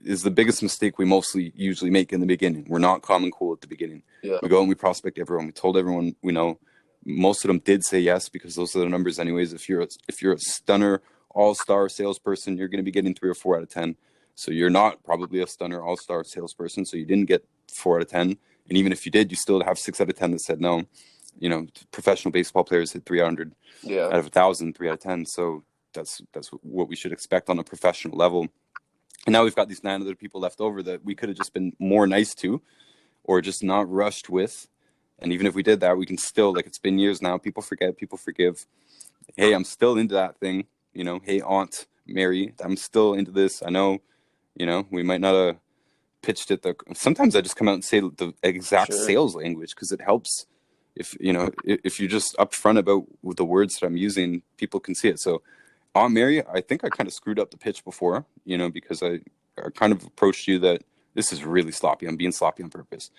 is the biggest mistake we usually make in the beginning. We're not calm and cool at the beginning. We go and we prospect everyone. We told everyone we know. Most of them did say yes because those are the numbers anyways. If you're a stunner all-star salesperson, you're going to be getting 3 or 4 out of 10. So you're not probably a stunner all-star salesperson. So you didn't get 4 out of 10. And even if you did, you still have 6 out of 10 that said no. You know, professional baseball players hit 300 out of 1,000, 3 out of 10. So that's what we should expect on a professional level. And now we've got these 9 other people left over that we could have just been more nice to or just not rushed with. And even if we did that, we can still, like, it's been years now. People forget, people forgive. Hey, I'm still into that thing. You know, hey, Aunt Mary, I'm still into this. I know, you know, we might not have pitched it. Sometimes I just come out and say the exact sales language because it helps. If you're just upfront about the words that I'm using, people can see it. So Aunt Mary, I think I kind of screwed up the pitch before, you know, because I kind of approached you that this is really sloppy. I'm being sloppy on purpose.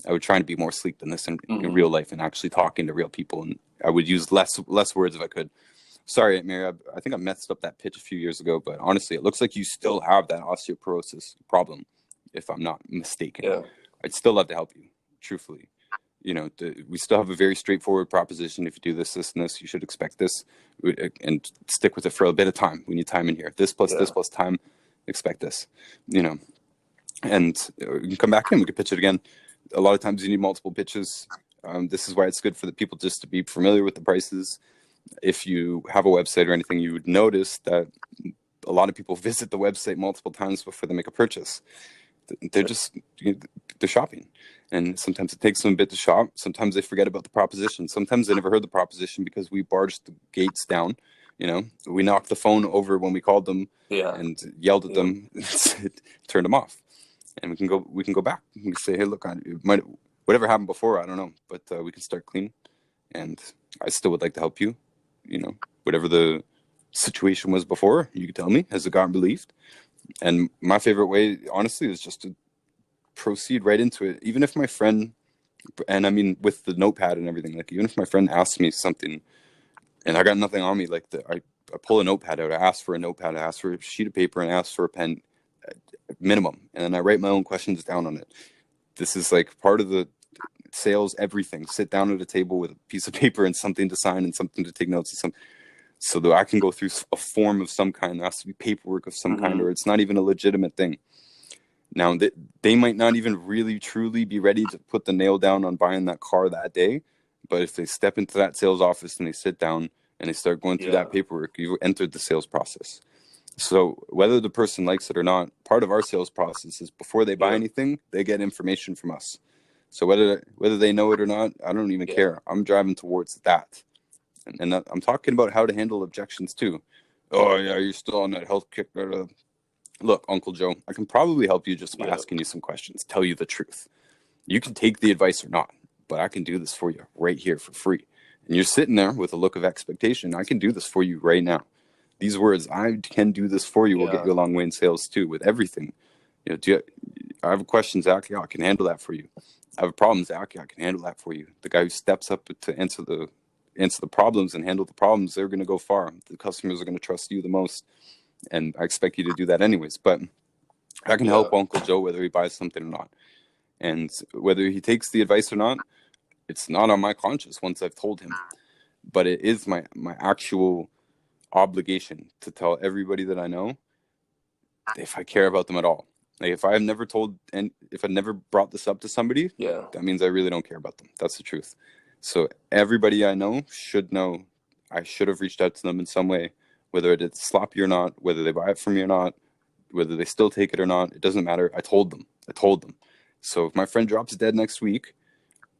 I would try to be more sleek than this in real life and actually talking to real people. And I would use less words if I could. Sorry, Mary, I think I messed up that pitch a few years ago, but honestly, it looks like you still have that osteoporosis problem, if I'm not mistaken. Yeah. I'd still love to help you, truthfully. You know, we still have a very straightforward proposition. If you do this, this, and this, you should expect this, and stick with it for a bit of time. We need time in here. This plus time, expect this, you know. And you can come back in, we can pitch it again. A lot of times you need multiple pitches. This is why it's good for the people just to be familiar with the prices. If you have a website or anything, you would notice that a lot of people visit the website multiple times before they make a purchase. They're shopping, and sometimes it takes them a bit to shop. Sometimes they forget about the proposition. Sometimes they never heard the proposition because we barged the gates down. You know, we knocked the phone over when we called them and yelled at them, turned them off, and we can go back. We can say, hey, look, whatever happened before, I don't know, but we can start clean, and I still would like to help you. You know, whatever the situation was before, you can tell me, has it gotten relieved? And my favorite way, honestly, is just to proceed right into it. Even if my friend, and I mean, with the notepad and everything, like even if my friend asks me something and I got nothing on me, like I pull a notepad out, I ask for a notepad, I ask for a sheet of paper, and I ask for a pen, minimum. And then I write my own questions down on it. This is like part of the sales, everything. Sit down at a table with a piece of paper and something to sign and something to take notes and something, so that I can go through a form of some kind. There has to be paperwork of some kind, or it's not even a legitimate thing. Now, they might not even really, truly be ready to put the nail down on buying that car that day. But if they step into that sales office and they sit down and they start going through that paperwork, you've entered the sales process. So whether the person likes it or not, part of our sales process is before they buy anything, they get information from us. So whether they know it or not, I don't even care. I'm driving towards that. And I'm talking about how to handle objections too. Oh yeah, you're still on that health kick. Look, Uncle Joe, I can probably help you just by asking you some questions, tell you the truth. You can take the advice or not, but I can do this for you right here for free. And you're sitting there with a look of expectation. I can do this for you right now. These words, I can do this for you, will get you a long way in sales too, with everything. You know, I have a question, Zach? Yeah, I can handle that for you. I have a problem, Zach? Yeah, I can handle that for you. The guy who steps up to answer the problems and handle the problems, they're going to go far. The customers are going to trust you the most. And I expect you to do that anyways. But I can help Uncle Joe whether he buys something or not. And whether he takes the advice or not, it's not on my conscience once I've told him. But it is my actual obligation to tell everybody that I know if I care about them at all. Like if I've never told, and if I never brought this up to somebody, that means I really don't care about them. That's the truth. So everybody I know should know I should have reached out to them in some way, whether it's sloppy or not, whether they buy it from me or not, whether they still take it or not. It doesn't matter. I told them. So if my friend drops dead next week,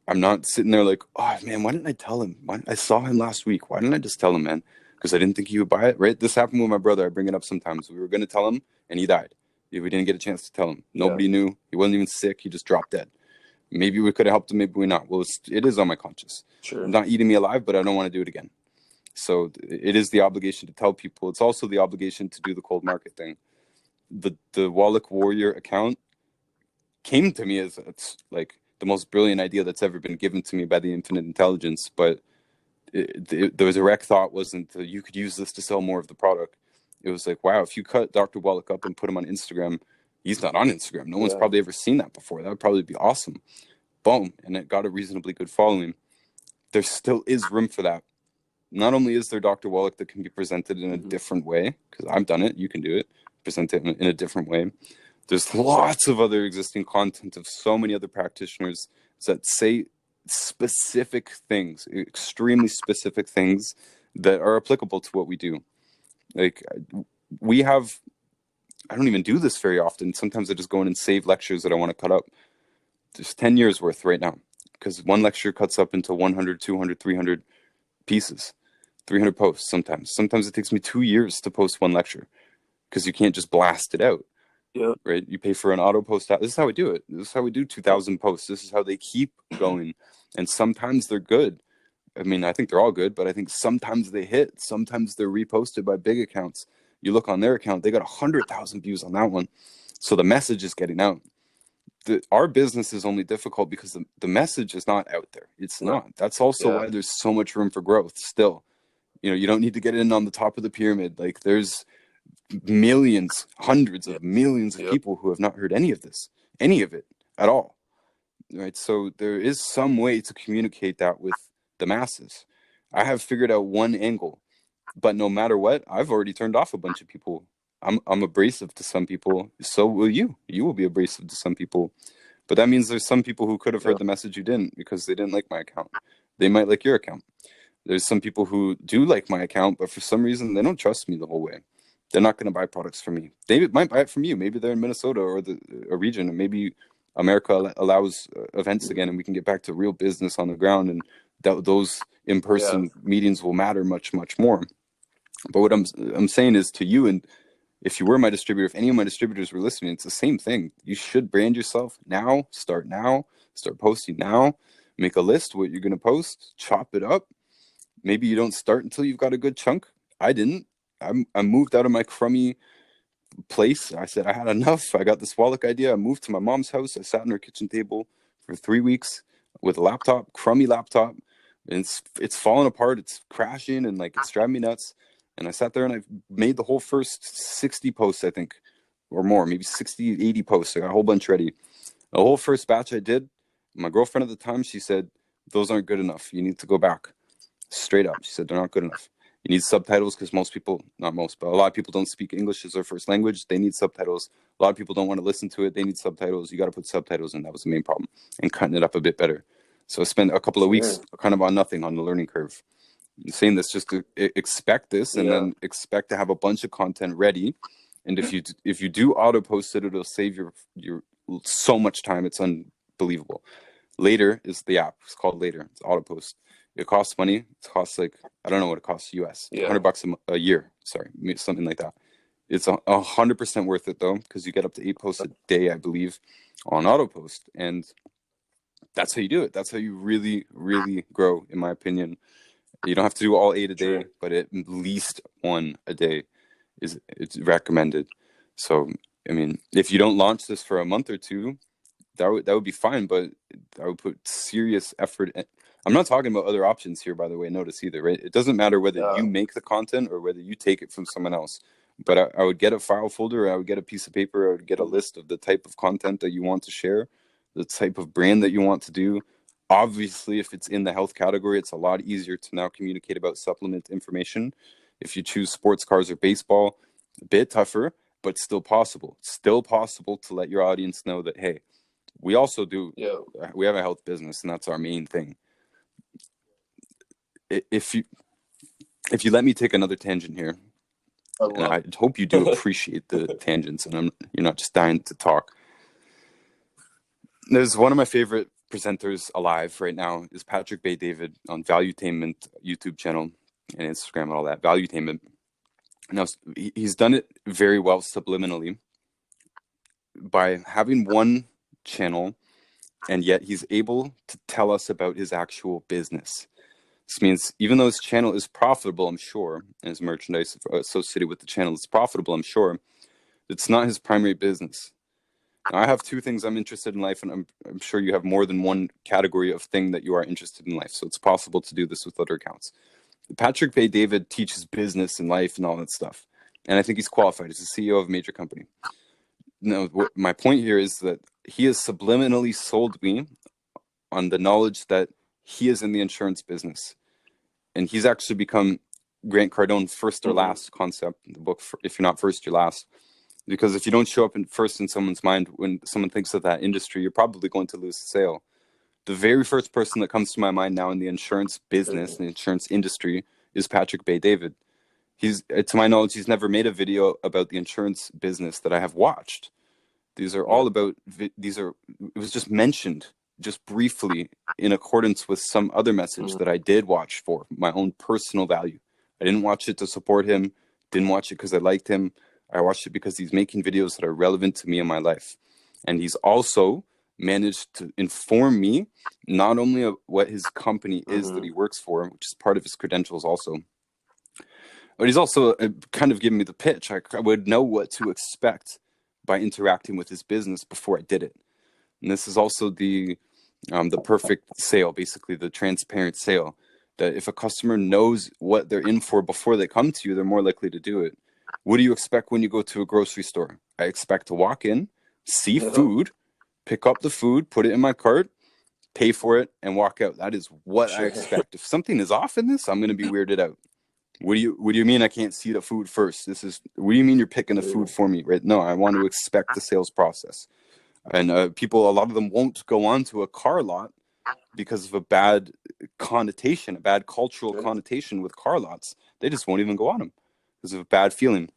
I'm not sitting there like, oh man, why didn't I tell him? I saw him last week. Why didn't I just tell him, man? Because I didn't think he would buy it, right? This happened with my brother. I bring it up sometimes. We were going to tell him and he died. We didn't get a chance to tell him. Nobody knew. He wasn't even sick. He just dropped dead. Maybe we could have helped him, maybe we not. Well, it is on my conscience. Sure. Not eating me alive, but I don't want to do it again. So it is the obligation to tell people. It's also the obligation to do the cold market thing. The Wallach Warrior account came to me as it's like the most brilliant idea that's ever been given to me by the infinite intelligence. But the direct thought wasn't that you could use this to sell more of the product. It was like, wow, if you cut Dr. Wallach up and put him on Instagram, he's not on Instagram. No one's probably ever seen that before. That would probably be awesome. Boom. And it got a reasonably good following. There still is room for that. Not only is there Dr. Wallach that can be presented in a different way, because I've done it, you can do it, present it in a different way. There's lots of other existing content of so many other practitioners that say specific things, extremely specific things that are applicable to what we do. Like we have, I don't even do this very often. Sometimes I just go in and save lectures that I want to cut up. There's 10 years worth right now because one lecture cuts up into 100, 200, 300 pieces, 300 posts sometimes. Sometimes it takes me 2 years to post one lecture because you can't just blast it out. Right? You pay for an auto post. This is how we do it. This is how we do 2,000 posts. This is how they keep going. And sometimes they're good. I mean, I think they're all good, but I think sometimes they hit. Sometimes they're reposted by big accounts. You look on their account, they got 100,000 views on that one. So the message is getting out. our business is only difficult because the message is not out there. It's not. That's also why there's so much room for growth still. You know, you don't need to get in on the top of the pyramid. Like, there's millions, hundreds of millions of people who have not heard any of it at all. Right? So there is some way to communicate that with the masses. I have figured out one angle, but no matter what, I've already turned off a bunch of people. I'm abrasive to some people. So will you. You will be abrasive to some people. But that means there's some people who could have heard the message you didn't, because they didn't like my account. They might like your account. There's some people who do like my account, but for some reason they don't trust me the whole way. They're not going to buy products from me. They might buy it from you. Maybe they're in Minnesota or a region, and maybe America allows events again, and we can get back to real business on the ground, and those in-person meetings will matter much, much more. But what I'm saying is to you, and if you were my distributor, if any of my distributors were listening, it's the same thing. You should brand yourself now, start posting now, make a list what you're going to post, chop it up. Maybe you don't start until you've got a good chunk. I didn't. I moved out of my crummy place. I said I had enough. I got this Wallach idea. I moved to my mom's house. I sat on her kitchen table for 3 weeks with a laptop, crummy laptop. And it's falling apart. It's crashing, and like, it's driving me nuts. And I sat there and I made the whole first 60 posts, I think, or more, maybe 60, 80 posts. I got a whole bunch ready. The whole first batch I did, my girlfriend at the time, she said, those aren't good enough. You need to go back. Straight up. She said, they're not good enough. You need subtitles, because most people, not most, but a lot of people don't speak English as their first language. They need subtitles. A lot of people don't want to listen to it. They need subtitles. You got to put subtitles in. That was the main problem, and cutting it up a bit better. So I spent a couple of weeks kind of on nothing, on the learning curve. I'm saying this just to expect this, and then expect to have a bunch of content ready. And if you do auto post it, it'll save your so much time. It's unbelievable. Later is the app. It's called Later. It's auto post. It costs money. It costs, like, I don't know what it costs US. $100 a year. Sorry, something like that. It's 100% worth it though, because you get up to 8 posts a day, I believe, on auto post, and that's how you do it. That's how you really, really grow, in my opinion. You don't have to do all 8 a day, but at least 1 a day it's recommended. So, I mean, if you don't launch this for a month or two, that would be fine, but I would put serious effort in. I'm not talking about other options here, by the way, Notus either, right? It doesn't matter whether you make the content or whether you take it from someone else. But I would get a file folder, I would get a piece of paper, I would get a list of the type of content that you want to share, the type of brand that you want to do. Obviously, if it's in the health category, it's a lot easier to now communicate about supplement information. If you choose sports cars or baseball, a bit tougher, but still possible. Still possible to let your audience know that, hey, we also do, we have a health business, and that's our main thing. If you let me take another tangent here, and I hope you do appreciate the tangents, and you're not just dying to talk. There's one of my favorite presenters alive right now is Patrick Bay-David on Valuetainment YouTube channel and Instagram and all that. Valuetainment. Now, he's done it very well subliminally by having one channel, and yet he's able to tell us about his actual business. This means even though his channel is profitable, I'm sure, and his merchandise associated with the channel is profitable, I'm sure, it's not his primary business. Now, I have 2 things I'm interested in life, and I'm sure you have more than one category of thing that you are interested in life, so it's possible to do this with other accounts. Patrick Bay-David teaches business and life and all that stuff, and I think he's qualified. He's the CEO of a major company. Now, my point here is that he has subliminally sold me on the knowledge that he is in the insurance business, and he's actually become Grant Cardone's first or last concept in the book. If you're not first, you're last, because if you don't show up first in someone's mind when someone thinks of that industry, you're probably going to lose the sale. The very first person that comes to my mind now in the insurance business, the insurance industry, is Patrick Bay-David. To my knowledge, he's never made a video about the insurance business that I have watched. These are all about, it was just mentioned just briefly in accordance with some other message that I did watch for my own personal value. I didn't watch it to support him, didn't watch it because I liked him. I watched it because he's making videos that are relevant to me in my life. And he's also managed to inform me not only of what his company is that he works for, which is part of his credentials also, but he's also kind of given me the pitch. I would know what to expect by interacting with his business before I did it. And this is also the perfect sale, basically the transparent sale, that if a customer knows what they're in for before they come to you, they're more likely to do it. What do you expect when you go to a grocery store? I expect to walk in, see food, pick up the food, put it in my cart, pay for it, and walk out. That is what I expect. If something is off in this, I'm going to be weirded out. What do you mean I can't see the food first? What do you mean you're picking the food for me? Right? No, I want to expect the sales process. And people, a lot of them won't go onto a car lot because of a bad connotation, a bad cultural connotation with car lots. They just won't even go on them because of a bad feeling.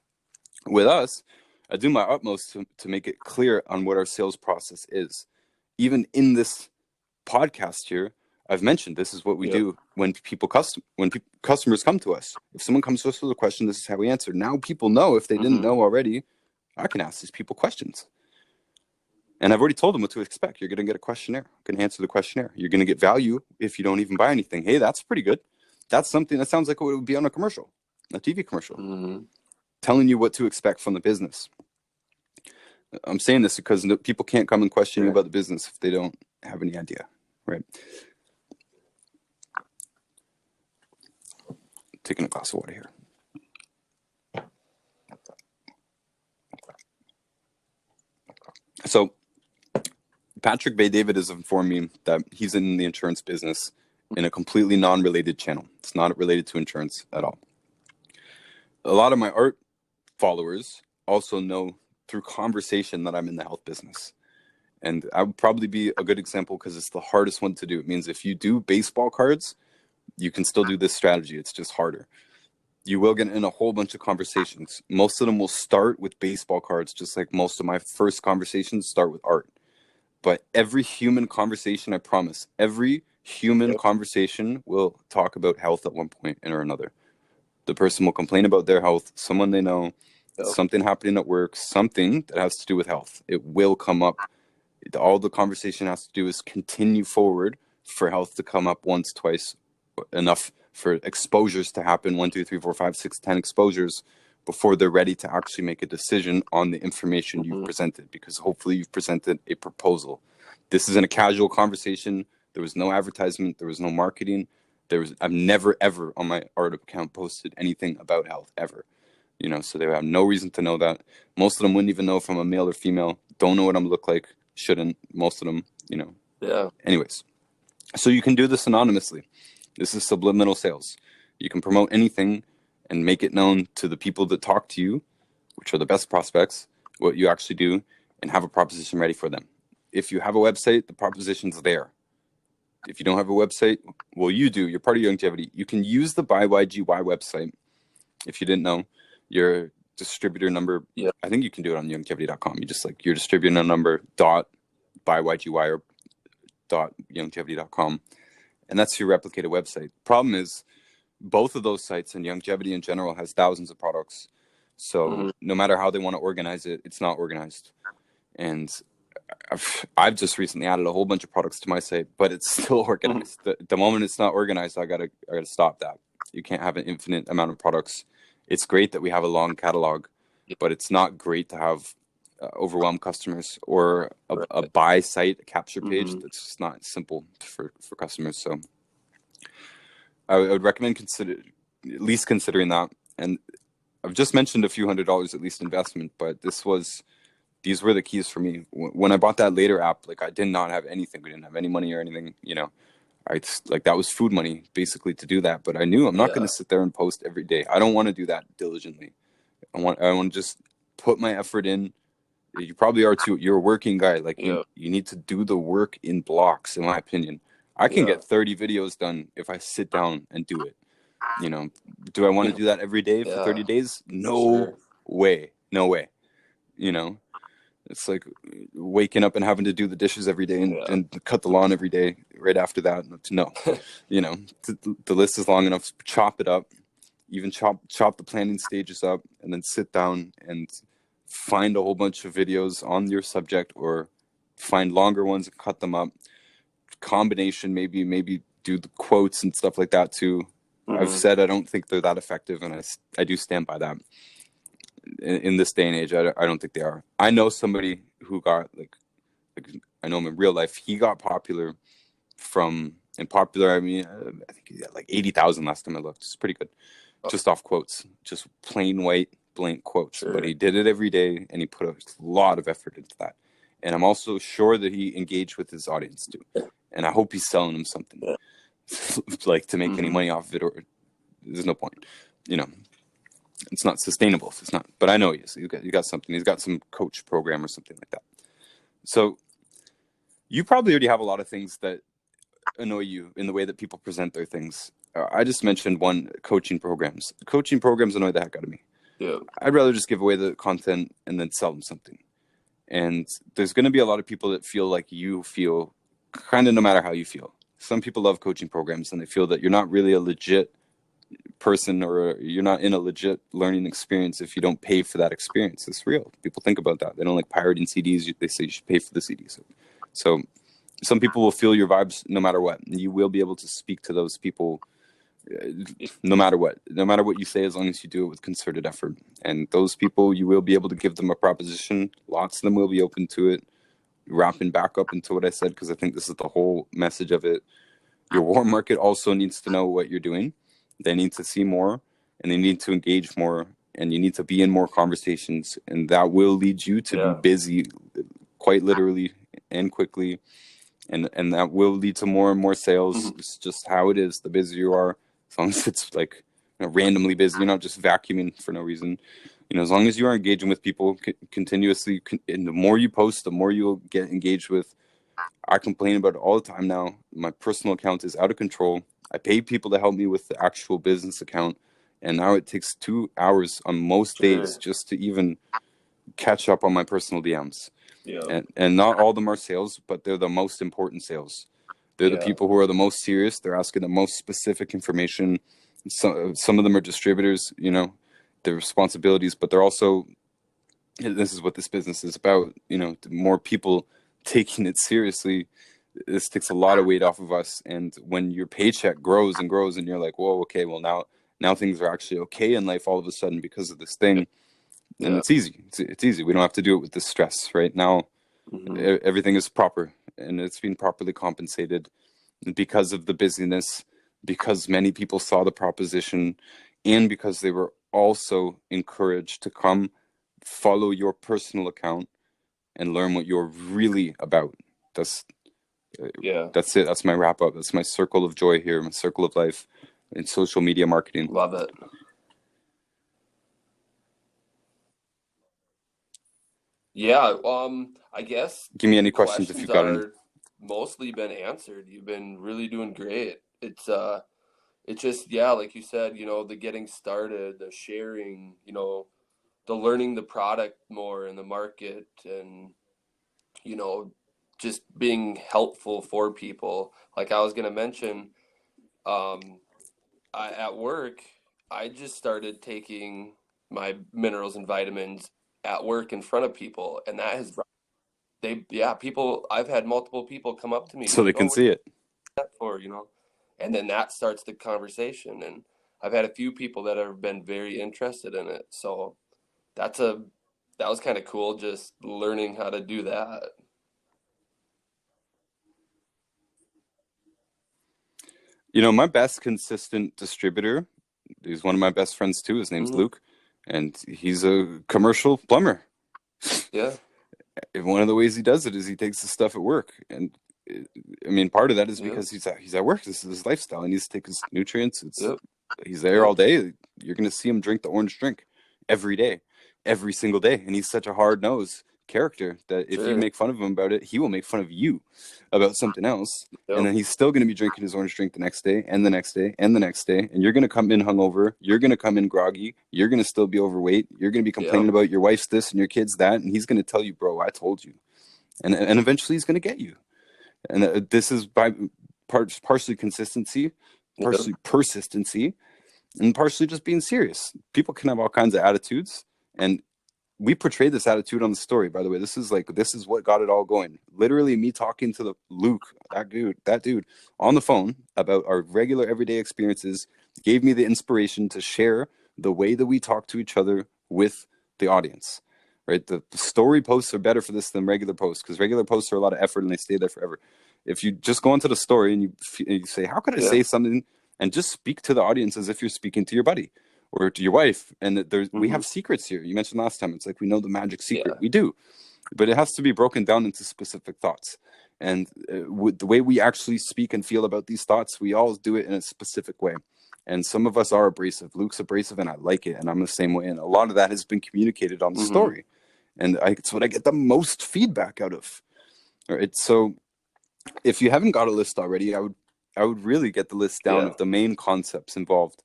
With us, I do my utmost to make it clear on what our sales process is. Even in this podcast here, I've mentioned this is what we do when customers come to us. If someone comes to us with a question, this is how we answer. Now people know, if they didn't know already, I can ask these people questions. And I've already told them what to expect. You're going to get a questionnaire. I'm going to answer the questionnaire. You're going to get value if you don't even buy anything. Hey, that's pretty good. That's something that sounds like what it would be on a commercial, a TV commercial, telling you what to expect from the business. I'm saying this because people can't come and question you about the business if they don't have any idea, right? Taking a glass of water here. So Patrick Bay-David has informed me that he's in the insurance business in a completely non-related channel. It's not related to insurance at all. A lot of my art followers also know through conversation that I'm in the health business. And I would probably be a good example because it's the hardest one to do. It means if you do baseball cards, you can still do this strategy. It's just harder. You will get in a whole bunch of conversations. Most of them will start with baseball cards, just like most of my first conversations start with art. But every human conversation, I promise, every human conversation will talk about health at one point or another. The person will complain about their health, someone they know, something happening at work, something that has to do with health. It will come up. All the conversation has to do is continue forward for health to come up once, twice, enough for exposures to happen, 1, 2, 3, 4, 5, 6, 10 exposures before they're ready to actually make a decision on the information you've presented, because hopefully you've presented a proposal. This isn't a casual conversation. There was no advertisement. There was no marketing. I've never, ever on my art account posted anything about health, ever. You know, so they have no reason to know that. Most of them wouldn't even know if I'm a male or female. Don't know what I'm look like. Shouldn't. Most of them, you know. Yeah. Anyways, so you can do this anonymously. This is subliminal sales. You can promote anything and make it known to the people that talk to you, which are the best prospects, what you actually do, and have a proposition ready for them. If you have a website, the proposition's there. If you don't have a website, well, you do. You're part of Longevity. You can use the By YGY website. If you didn't know, your distributor number, I think you can do it on longevity.com. You just like your distributor number .by YGY or .longevity.com. And that's your replicated website. Problem is, both of those sites and Longevity in general has thousands of products. So no matter how they want to organize it, it's not organized. And I've just recently added a whole bunch of products to my site, but it's still organized. The moment it's not organized, I gotta stop that. You can't have an infinite amount of products. It's great that we have a long catalog, but it's not great to have overwhelmed customers or a buy site, a capture page. That's just not simple for customers. So I would recommend at least considering that. And I've just mentioned a few $100 at least investment, but these were the keys for me. When I bought that Later app, like I did not have anything. We didn't have any money or anything, you know. That was food money basically to do that. But I knew I'm not going to sit there and post every day. I don't want to do that diligently. I want to just put my effort in. You probably are too. You're a working guy. Like you need to do the work in blocks, in my opinion. I can get 30 videos done if I sit down and do it. You know, do I want to do that every day for 30 days? No way. No way. You know, it's like waking up and having to do the dishes every day and cut the lawn every day right after that. No, you know, the list is long enough. Chop it up, even chop the planning stages up, and then sit down and find a whole bunch of videos on your subject, or find longer ones and cut them up. Combination, maybe do the quotes and stuff like that too. I've said I don't think they're that effective, and I do stand by that. In this day and age, I don't think they are. I know somebody who got like I know him in real life. He got popular from, and popular, I mean, I think he had like 80,000 last time I looked. It's pretty good. Just off quotes, just plain white blank quotes. But he did it every day, and he put a lot of effort into that. And I'm also sure that he engaged with his audience too. And I hope he's selling them something, like to make any money off of it, or there's no point. You know, it's not sustainable. It's not. But I know he is. You got something. He's got some coach program or something like that. So you probably already have a lot of things that annoy you in the way that people present their things. I just mentioned one, coaching programs. Coaching programs annoy the heck out of me. Yeah. I'd rather just give away the content and then sell them something. And there's going to be a lot of people that feel like you feel, kind of no matter how you feel. Some people love coaching programs and they feel that you're not really a legit person, or you're not in a legit learning experience if you don't pay for that experience. It's real. People think about that. They don't like pirating CDs. They say you should pay for the CDs. So some people will feel your vibes no matter what. You will be able to speak to those people no matter what you say, as long as you do it with concerted effort. And those people, you will be able to give them a proposition. Lots of them will be open to it. Wrapping back up into what I said, because I think this is the whole message of it. Your warm market also needs to know what you're doing. They need to see more, and they need to engage more, and you need to be in more conversations, and that will lead you to be busy, quite literally and quickly, and that will lead to more and more sales. It's just how it is. The busier you are, as long as it's like, you know, randomly busy, you're not just vacuuming for no reason. You know, as long as you are engaging with people continuously, and the more you post, the more you'll get engaged with. I complain about it all the time now. My personal account is out of control. I pay people to help me with the actual business account, and now it takes 2 hours on most days just to even catch up on my personal DMs. And not all of them are sales, but they're the most important sales. They're the people who are the most serious. They're asking the most specific information. Some of them are distributors, you know, their responsibilities, but they're also, this is what this business is about, you know, more people taking it seriously. This takes a lot of weight off of us. And when your paycheck grows and grows, and you're like, whoa, okay, well now things are actually okay in life all of a sudden because of this thing. And it's easy. It's easy. We don't have to do it with the stress right now. Everything is proper, and it's been properly compensated because of the busyness, because many people saw the proposition, and because they were also encouraged to come follow your personal account and learn what you're really about. That's it. That's my wrap up. That's my circle of joy here, my circle of life in social media marketing. Love it. Yeah, I guess give me any questions if you've got any. Mostly been answered. You've been really doing great. It's just, yeah, like you said, you know, the getting started, the sharing, you know, the learning the product more in the market, and, you know, just being helpful for people. Like I was gonna mention, at work, I just started taking my minerals and vitamins at work in front of people, and that has people, I've had multiple people come up to me so they can see it for, you know, and then that starts the conversation, and I've had a few people that have been very interested in it. So that was kind of cool, just learning how to do that. You know, my best consistent distributor, he's one of my best friends too. His name's Luke, and he's a commercial plumber. Yeah. One of the ways he does it is he takes the stuff at work, and I mean, part of that is because he's at work. This is his lifestyle. He needs to take his nutrients. He's there all day. You're going to see him drink the orange drink every day, every single day. And he's such a hard-nosed character that if you make fun of him about it, he will make fun of you about something else. And then he's still going to be drinking his orange drink the next day and the next day and the next day. And you're going to come in hungover. You're going to come in groggy. You're going to still be overweight. You're going to be complaining about your wife's this and your kid's that. And he's going to tell you, bro, I told you. And eventually he's going to get you. And this is by partially consistency, partially persistency, and partially just being serious. People can have all kinds of attitudes, and we portray this attitude on the story. By the way, this is what got it all going. Literally, me talking to Luke, that dude, on the phone about our regular everyday experiences, gave me the inspiration to share the way that we talk to each other with the audience. right? The story posts are better for this than regular posts, because regular posts are a lot of effort and they stay there forever. If you just go into the story and you say, how could I say something, and just speak to the audience as if you're speaking to your buddy or to your wife, and that we have secrets here. You mentioned last time, it's like we know the magic secret. We do, but it has to be broken down into specific thoughts. And with the way we actually speak and feel about these thoughts, we all do it in a specific way. And some of us are abrasive. Luke's abrasive, and I like it, and I'm the same way. And a lot of that has been communicated on the story, and it's what I get the most feedback out of. All right, so if you haven't got a list already, I would really get the list down of the main concepts involved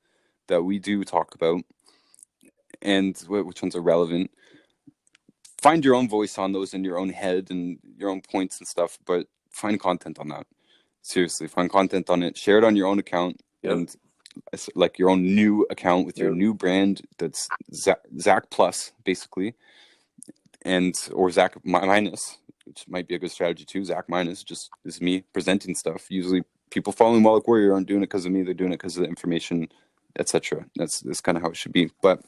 that we do talk about, and which ones are relevant. Find your own voice on those in your own head and your own points and stuff, but find content on that. Seriously, find content on it. Share it on your own account, and like your own new account with your new brand. That's Zach Plus, basically, and or Zach Minus, which might be a good strategy too. Zach Minus just is me presenting stuff. Usually, people following Wallach Warrior aren't doing it because of me; they're doing it because of the information, etc. That's kind of how it should be. But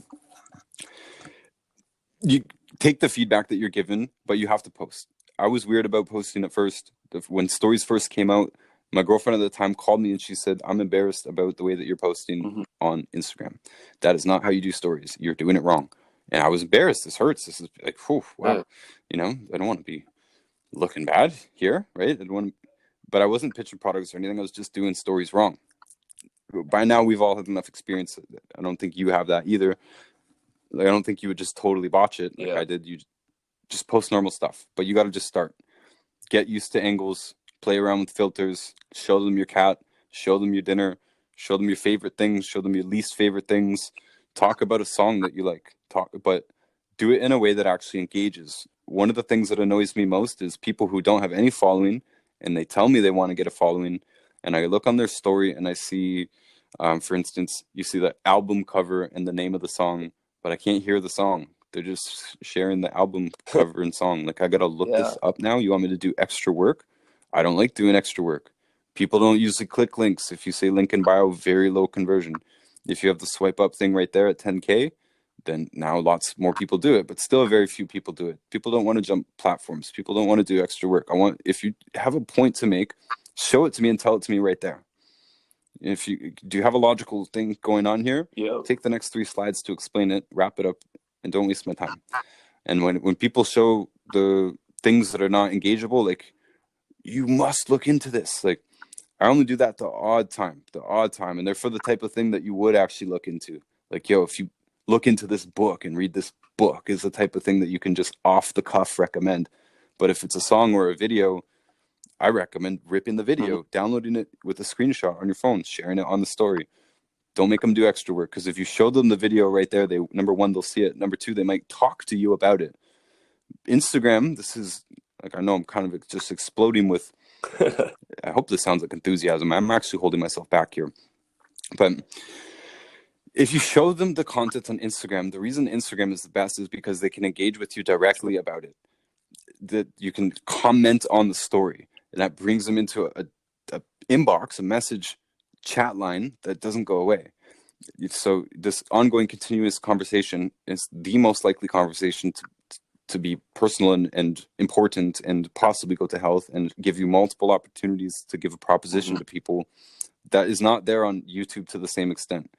you take the feedback that you're given, but you have to post. I was weird about posting at first. When stories first came out, my girlfriend at the time called me and she said, I'm embarrassed about the way that you're posting on Instagram. That is not how you do stories. You're doing it wrong. And I was embarrassed. This hurts. This is like, whew, wow. You know, I don't want to be looking bad here, right? I don't want to, but I wasn't pitching products or anything. I was just doing stories wrong. By now, we've all had enough experience. I don't think you have that either. Like, I don't think you would just totally botch it like I did. You just post normal stuff, but you got to just start. Get used to angles, play around with filters, show them your cat, show them your dinner, show them your favorite things, show them your least favorite things. Talk about a song that you like, but do it in a way that actually engages. One of the things that annoys me most is people who don't have any following and they tell me they want to get a following, and I look on their story and I see, for instance, you see the album cover and the name of the song, but I can't hear the song. They're just sharing the album cover and song. Like, I gotta look this up now. You want me to do extra work? I don't like doing extra work. People don't usually click links. If you say link in bio, very low conversion. If you have the swipe up thing right there at 10K, then now lots more people do it, but still very few people do it. People don't want to jump platforms. People don't want to do extra work. If you have a point to make, show it to me and tell it to me right there. If you do you have a logical thing going on here, take the next 3 slides to explain it, wrap it up, and don't waste my time. And when people show the things that are not engageable, like, you must look into this. Like, I only do that the odd time, and they're for the type of thing that you would actually look into. Like, yo, if you look into this book and read this book, is the type of thing that you can just off the cuff recommend. But if it's a song or a video, I recommend ripping the video, downloading it with a screenshot on your phone, sharing it on the story. Don't make them do extra work, because if you show them the video right there, they, number one, they'll see it. Number two, they might talk to you about it. Instagram, this is, like, I know I'm kind of just exploding with, I hope this sounds like enthusiasm. I'm actually holding myself back here. But if you show them the content on Instagram, the reason Instagram is the best is because they can engage with you directly about it. That you can comment on the story, and that brings them into a inbox, a message chat line that doesn't go away. So this ongoing continuous conversation is the most likely conversation to be personal and important, and possibly go to health and give you multiple opportunities to give a proposition to people that is not there on YouTube to the same extent.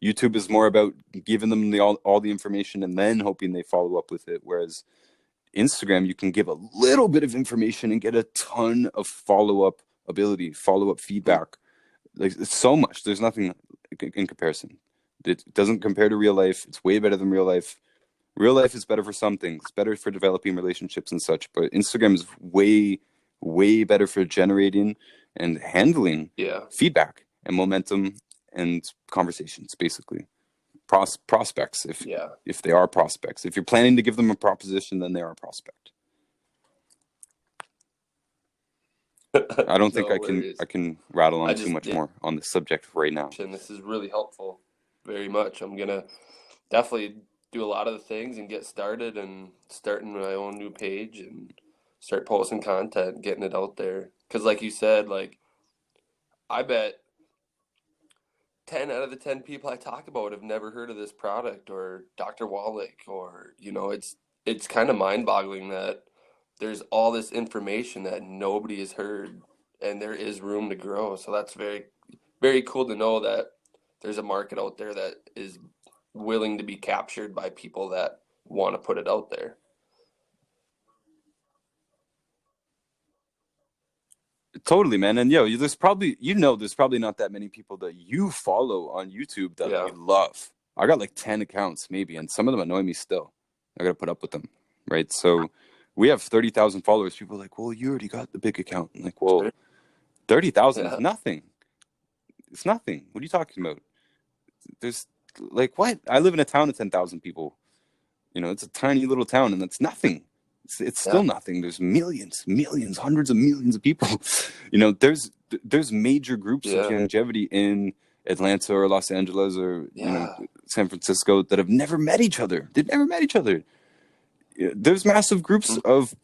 YouTube is more about giving them all the information and then hoping they follow up with it, whereas Instagram, you can give a little bit of information and get a ton of follow-up ability, follow-up feedback. Like, it's so much. There's nothing in comparison. It doesn't compare to real life. It's way better than real life. Real life is better for some things. It's better for developing relationships and such. But Instagram is way, way better for generating and handling feedback and momentum and conversations, basically. Prospects, if they are prospects. If you're planning to give them a proposition, then they are a prospect. I don't think I can rattle on too much more on this subject right now. And this is really helpful, very much. I'm gonna definitely do a lot of the things and get started, and starting my own new page and start posting content, getting it out there. Because like you said, like, I bet 10 out of the 10 people I talk about have never heard of this product or Dr. Wallach, or, you know, it's it's kind of mind-boggling that there's all this information that nobody has heard, and there is room to grow. So that's very, very cool to know that there's a market out there that is willing to be captured by people that want to put it out there. Totally, man. And there's probably not that many people that you follow on YouTube that Yeah. you love. I got like 10 accounts maybe, and some of them annoy me still. I gotta put up with them, right? So we have 30,000 followers. People are like, well, you already got the big account. I'm like, well, 30,000 is nothing. It's nothing. What are you talking about? There's like, what? I live in a town of 10,000 people. It's a tiny little town, and that's nothing. It's still nothing. There's millions, hundreds of millions of people. There's major groups of longevity in Atlanta or Los Angeles or San Francisco that have never met each other. They've never met each other. There's massive groups of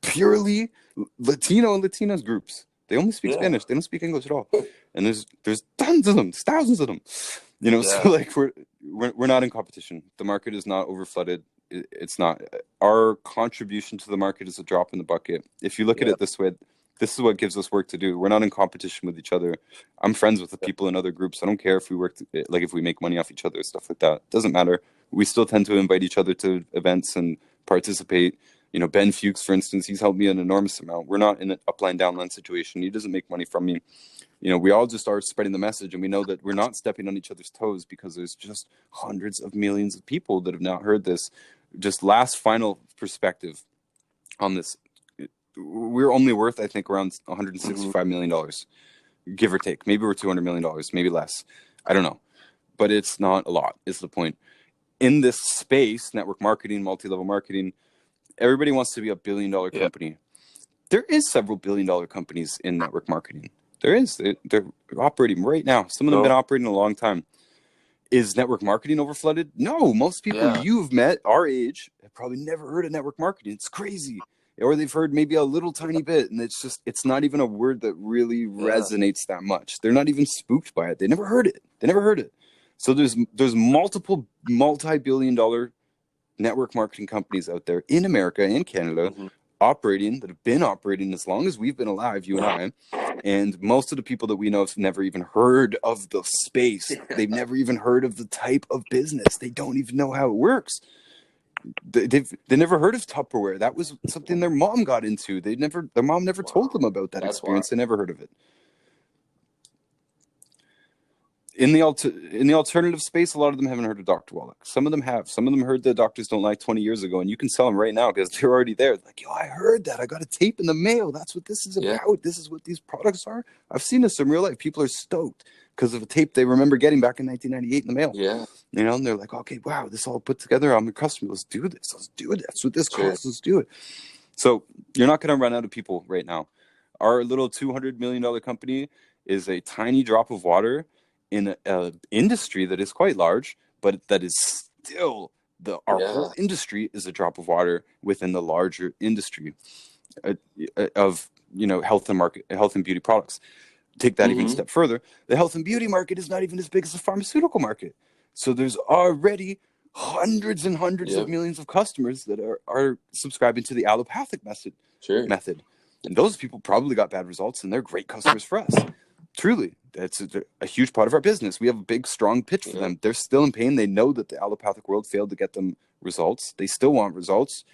purely Latino and Latinas groups. They only speak Spanish. They don't speak English at all. And there's tons of them, there's thousands of them. So like we're not in competition. The market is not overflooded. It's not. Our contribution to the market is a drop in the bucket. If you look at it this way, this is what gives us work to do. We're not in competition with each other. I'm friends with the people in other groups. I don't care if we if we make money off each other, stuff like that. It doesn't matter. We still tend to invite each other to events and participate. Ben Fuchs, for instance, he's helped me an enormous amount. We're not in an upline, downline situation. He doesn't make money from me. We all just are spreading the message, and we know that we're not stepping on each other's toes because there's just hundreds of millions of people that have not heard this. Just last final perspective on this. We're only worth, I think, around $165 million, give or take. Maybe we're $200 million, maybe less. I don't know. But it's not a lot, is the point. In this space, network marketing, multi-level marketing, everybody wants to be a billion-dollar company. There is several billion-dollar companies in network marketing. There is. They're operating right now. Some of them have been operating a long time. Is network marketing overflooded? No. Most people you've met our age have probably never heard of network marketing. It's crazy. Or they've heard maybe a little tiny bit, and it's not even a word that really resonates that much. They're not even spooked by it. They never heard it. So there's multiple multi-billion-dollar network marketing companies out there in America and Canada that have been operating as long as we've been alive, you and I. And most of the people that we know have never even heard of the space. They've never even heard of the type of business. They don't even know how it works. They never heard of Tupperware. That was something their mom got into. Their mom never told them about that experience. They never heard of it. In the alternative space, a lot of them haven't heard of Dr. Wallach. Some of them have. Some of them heard the Doctors Don't Lie 20 years ago, and you can sell them right now because they're already there. Like, I heard that. I got a tape in the mail. That's what this is about. This is what these products are. I've seen this in real life. People are stoked because of a tape they remember getting back in 1998 in the mail. Yeah. And they're like, okay, wow, this all put together. I'm a customer. Let's do this. That's what this costs. Let's do it. So you're not going to run out of people right now. Our little $200 million company is a tiny drop of water in an industry that is quite large, but that is still our whole industry is a drop of water within the larger industry of health and beauty products. Take that even a step further. The health and beauty market is not even as big as the pharmaceutical market. So there's already hundreds and hundreds of millions of customers that are subscribing to the allopathic method. And those people probably got bad results, and they're great customers for us. Truly, that's a huge part of our business. We have a big, strong pitch for them. They're still in pain. They know that the allopathic world failed to get them results. They still want results.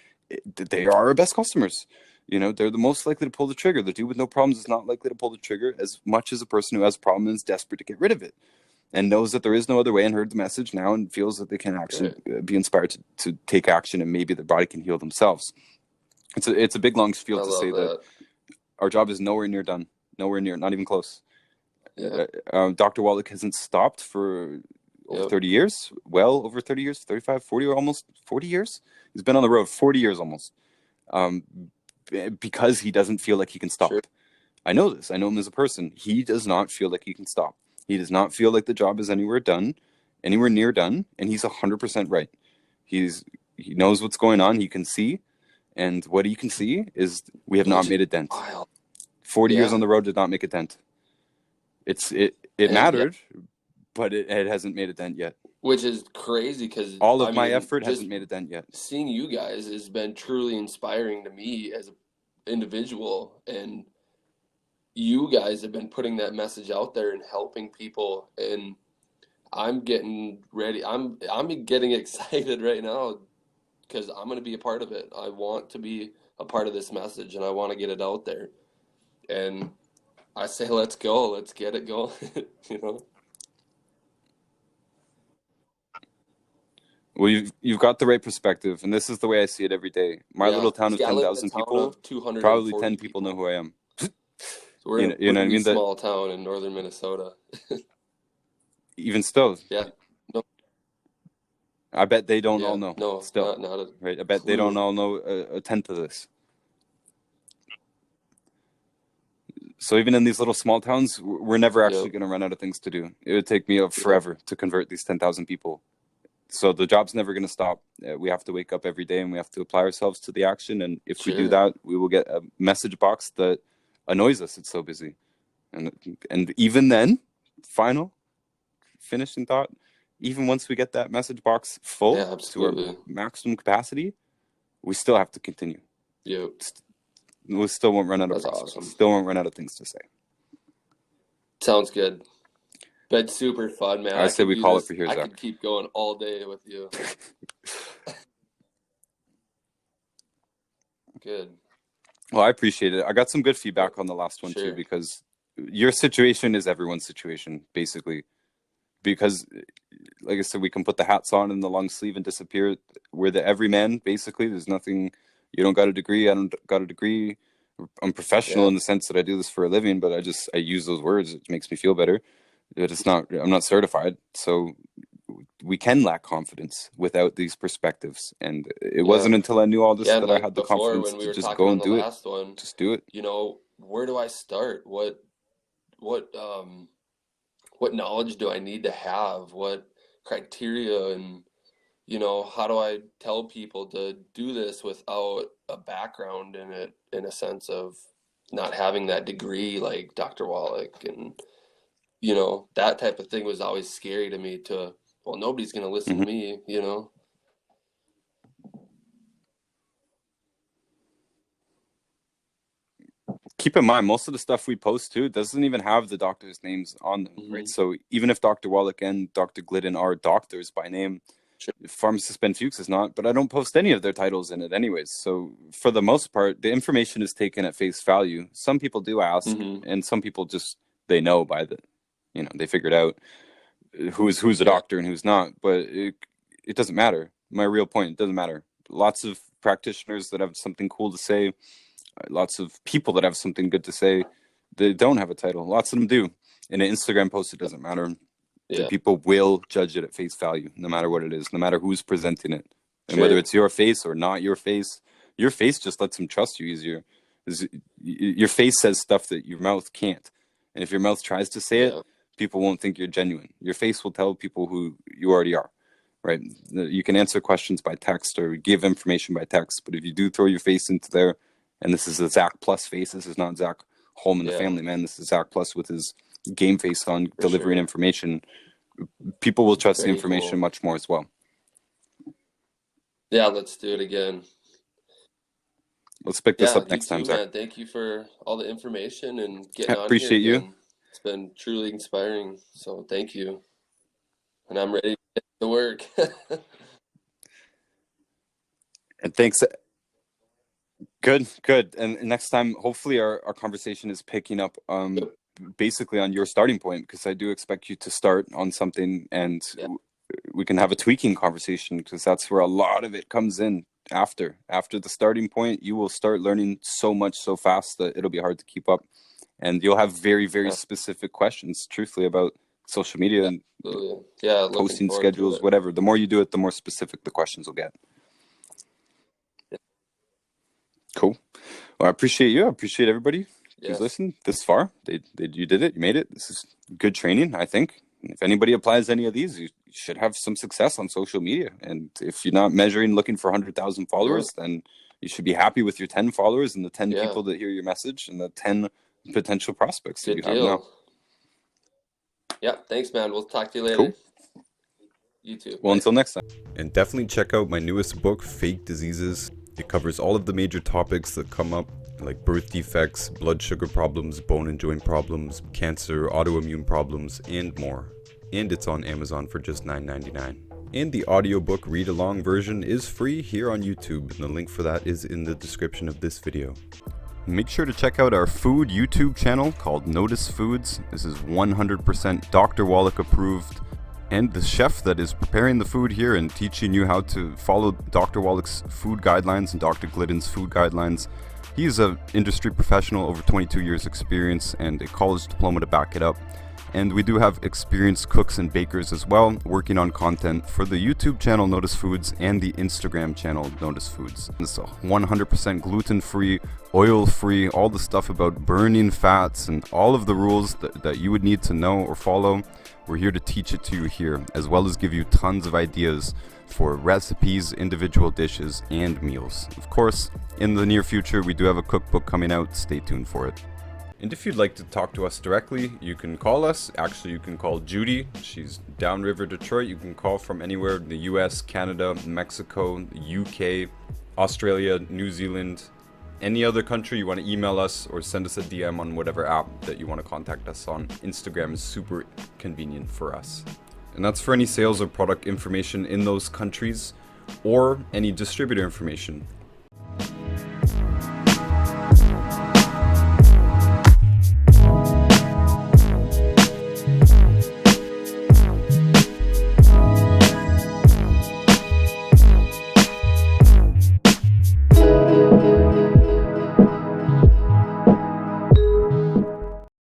They are our best customers. They're the most likely to pull the trigger. The dude with no problems is not likely to pull the trigger as much as a person who has a problem and is desperate to get rid of it and knows that there is no other way and heard the message now and feels that they can actually be inspired to take action and maybe their body can heal themselves. It's a big, long spiel to say that our job is nowhere near done. Nowhere near, not even close. Dr. Wallach hasn't stopped for over 30 years, well over 30 years, 35, 40, or almost 40 years. He's been on the road 40 years almost, because he doesn't feel like he can stop. I know this. I know him as a person. He does not feel like he can stop. He does not feel like the job is anywhere near done, and he's 100% right. He knows what's going on. He can see, and what he can see is we have not made a dent. 40 years on the road did not make a dent. It mattered, but it hasn't made a dent yet. Which is crazy because all of my effort hasn't made a dent yet. Seeing you guys has been truly inspiring to me as an individual, and you guys have been putting that message out there and helping people, and I'm getting ready. I'm getting excited right now because I'm going to be a part of it. I want to be a part of this message, and I want to get it out there. And I say, let's go. Let's get it going. You know. Well, you've got the right perspective, and this is the way I see it every day. My little town of 10,000 people, probably 10 people know who I am. So we're in you know what I mean? Small town in northern Minnesota. Even still. Yeah. No. I bet they don't all know. No, still. Not a right. I bet clue. They don't all know a tenth of this. So even in these little small towns, we're never actually going to run out of things to do. It would take me forever to convert these 10,000 people. So the job's never going to stop. We have to wake up every day and we have to apply ourselves to the action. And if we do that, we will get a message box that annoys us. It's so busy. And even then, finishing thought, even once we get that message box full to our maximum capacity, we still have to continue. Yeah. We still won't run out of process. Awesome. Still won't run out of things to say. Sounds good. But super fun, man. I say we call it for here, Zach. I could keep going all day with you. Good. Well, I appreciate it. I got some good feedback on the last one too, because your situation is everyone's situation, basically. Because, like I said, we can put the hats on in the long sleeve and disappear. We're the everyman, basically. There's nothing. You don't got a degree. I don't got a degree. I'm professional in the sense that I do this for a living, but I use those words. It makes me feel better. But it's not. I'm not certified, so we can lack confidence without these perspectives. And it wasn't until I knew all this that I had the confidence to just go and do it. Just do it. You know, where do I start? What knowledge do I need to have? What criteria, and you know, how do I tell people to do this without a background in it, in a sense of not having that degree like Dr. Wallach, and you know, that type of thing was always scary to me. Well, nobody's gonna listen to me, you know. Keep in mind, most of the stuff we post too doesn't even have the doctors' names on them, right? So even if Dr. Wallach and Dr. Glidden are doctors by name, Pharmacist Ben Fuchs is not, but I don't post any of their titles in it anyways. So for the most part, the information is taken at face value. Some people do ask, and some people just, they know by the, you know, they figured out who's a doctor and who's not, but it doesn't matter. My real point, it doesn't matter. Lots of practitioners that have something cool to say, lots of people that have something good to say, they don't have a title. Lots of them do. In an Instagram post, it doesn't matter. The people will judge it at face value, no matter what it is, no matter who's presenting it. And whether it's your face or not your face just lets them trust you easier. Your face says stuff that your mouth can't. And if your mouth tries to say it, people won't think you're genuine. Your face will tell people who you already are, right? You can answer questions by text or give information by text, but if you do throw your face into there, and this is a Zach Plus face, this is not Zach Holman, the family man, this is Zach Plus with his game face on delivering information, people will trust the information much more as well. Yeah, let's do it again. Let's pick this up next time, Zach. Man. Thank you for all the information and getting on appreciate here. You. It's been truly inspiring. So thank you. And I'm ready to get to work. And thanks. Good. And next time, hopefully our conversation is picking up basically on your starting point, because I do expect you to start on something, and we can have a tweaking conversation, because that's where a lot of it comes in. After the starting point, you will start learning so much so fast that it'll be hard to keep up, and you'll have very, very specific questions, truthfully, about social media and posting schedules, whatever. The more you do it, the more specific the questions will get. Cool. Well, I appreciate you. I appreciate everybody who's listened this far. You did it. You made it. This is good training, I think. If anybody applies any of these, you should have some success on social media. And if you're not looking for 100,000 followers, then you should be happy with your 10 followers and the 10 people that hear your message and the 10 potential prospects that you have now. Yeah, thanks, man. We'll talk to you later. Cool. You too. Well, Bye. until next time. And definitely check out my newest book, Fake Diseases. It covers all of the major topics that come up, like birth defects, blood sugar problems, bone and joint problems, cancer, autoimmune problems, and more. And it's on Amazon for just $9.99. And the audiobook read-along version is free here on YouTube, and the link for that is in the description of this video. Make sure to check out our food YouTube channel called Notus Foods. This is 100% Dr. Wallach approved. And the chef that is preparing the food here and teaching you how to follow Dr. Wallach's food guidelines and Dr. Glidden's food guidelines. He's an industry professional, over 22 years experience and a college diploma to back it up. And we do have experienced cooks and bakers as well, working on content for the YouTube channel Notus Foods and the Instagram channel Notus Foods. It's 100% gluten-free, oil-free, all the stuff about burning fats and all of the rules that you would need to know or follow. We're here to teach it to you here, as well as give you tons of ideas for recipes, individual dishes, and meals. Of course, in the near future, we do have a cookbook coming out. Stay tuned for it. And if you'd like to talk to us directly, you can call us. Actually, you can call Judy. She's downriver Detroit. You can call from anywhere in the US, Canada, Mexico, UK, Australia, New Zealand, any other country. You want to email us or send us a DM on whatever app that you want to contact us on. Instagram is super convenient for us. And that's for any sales or product information in those countries, or any distributor information.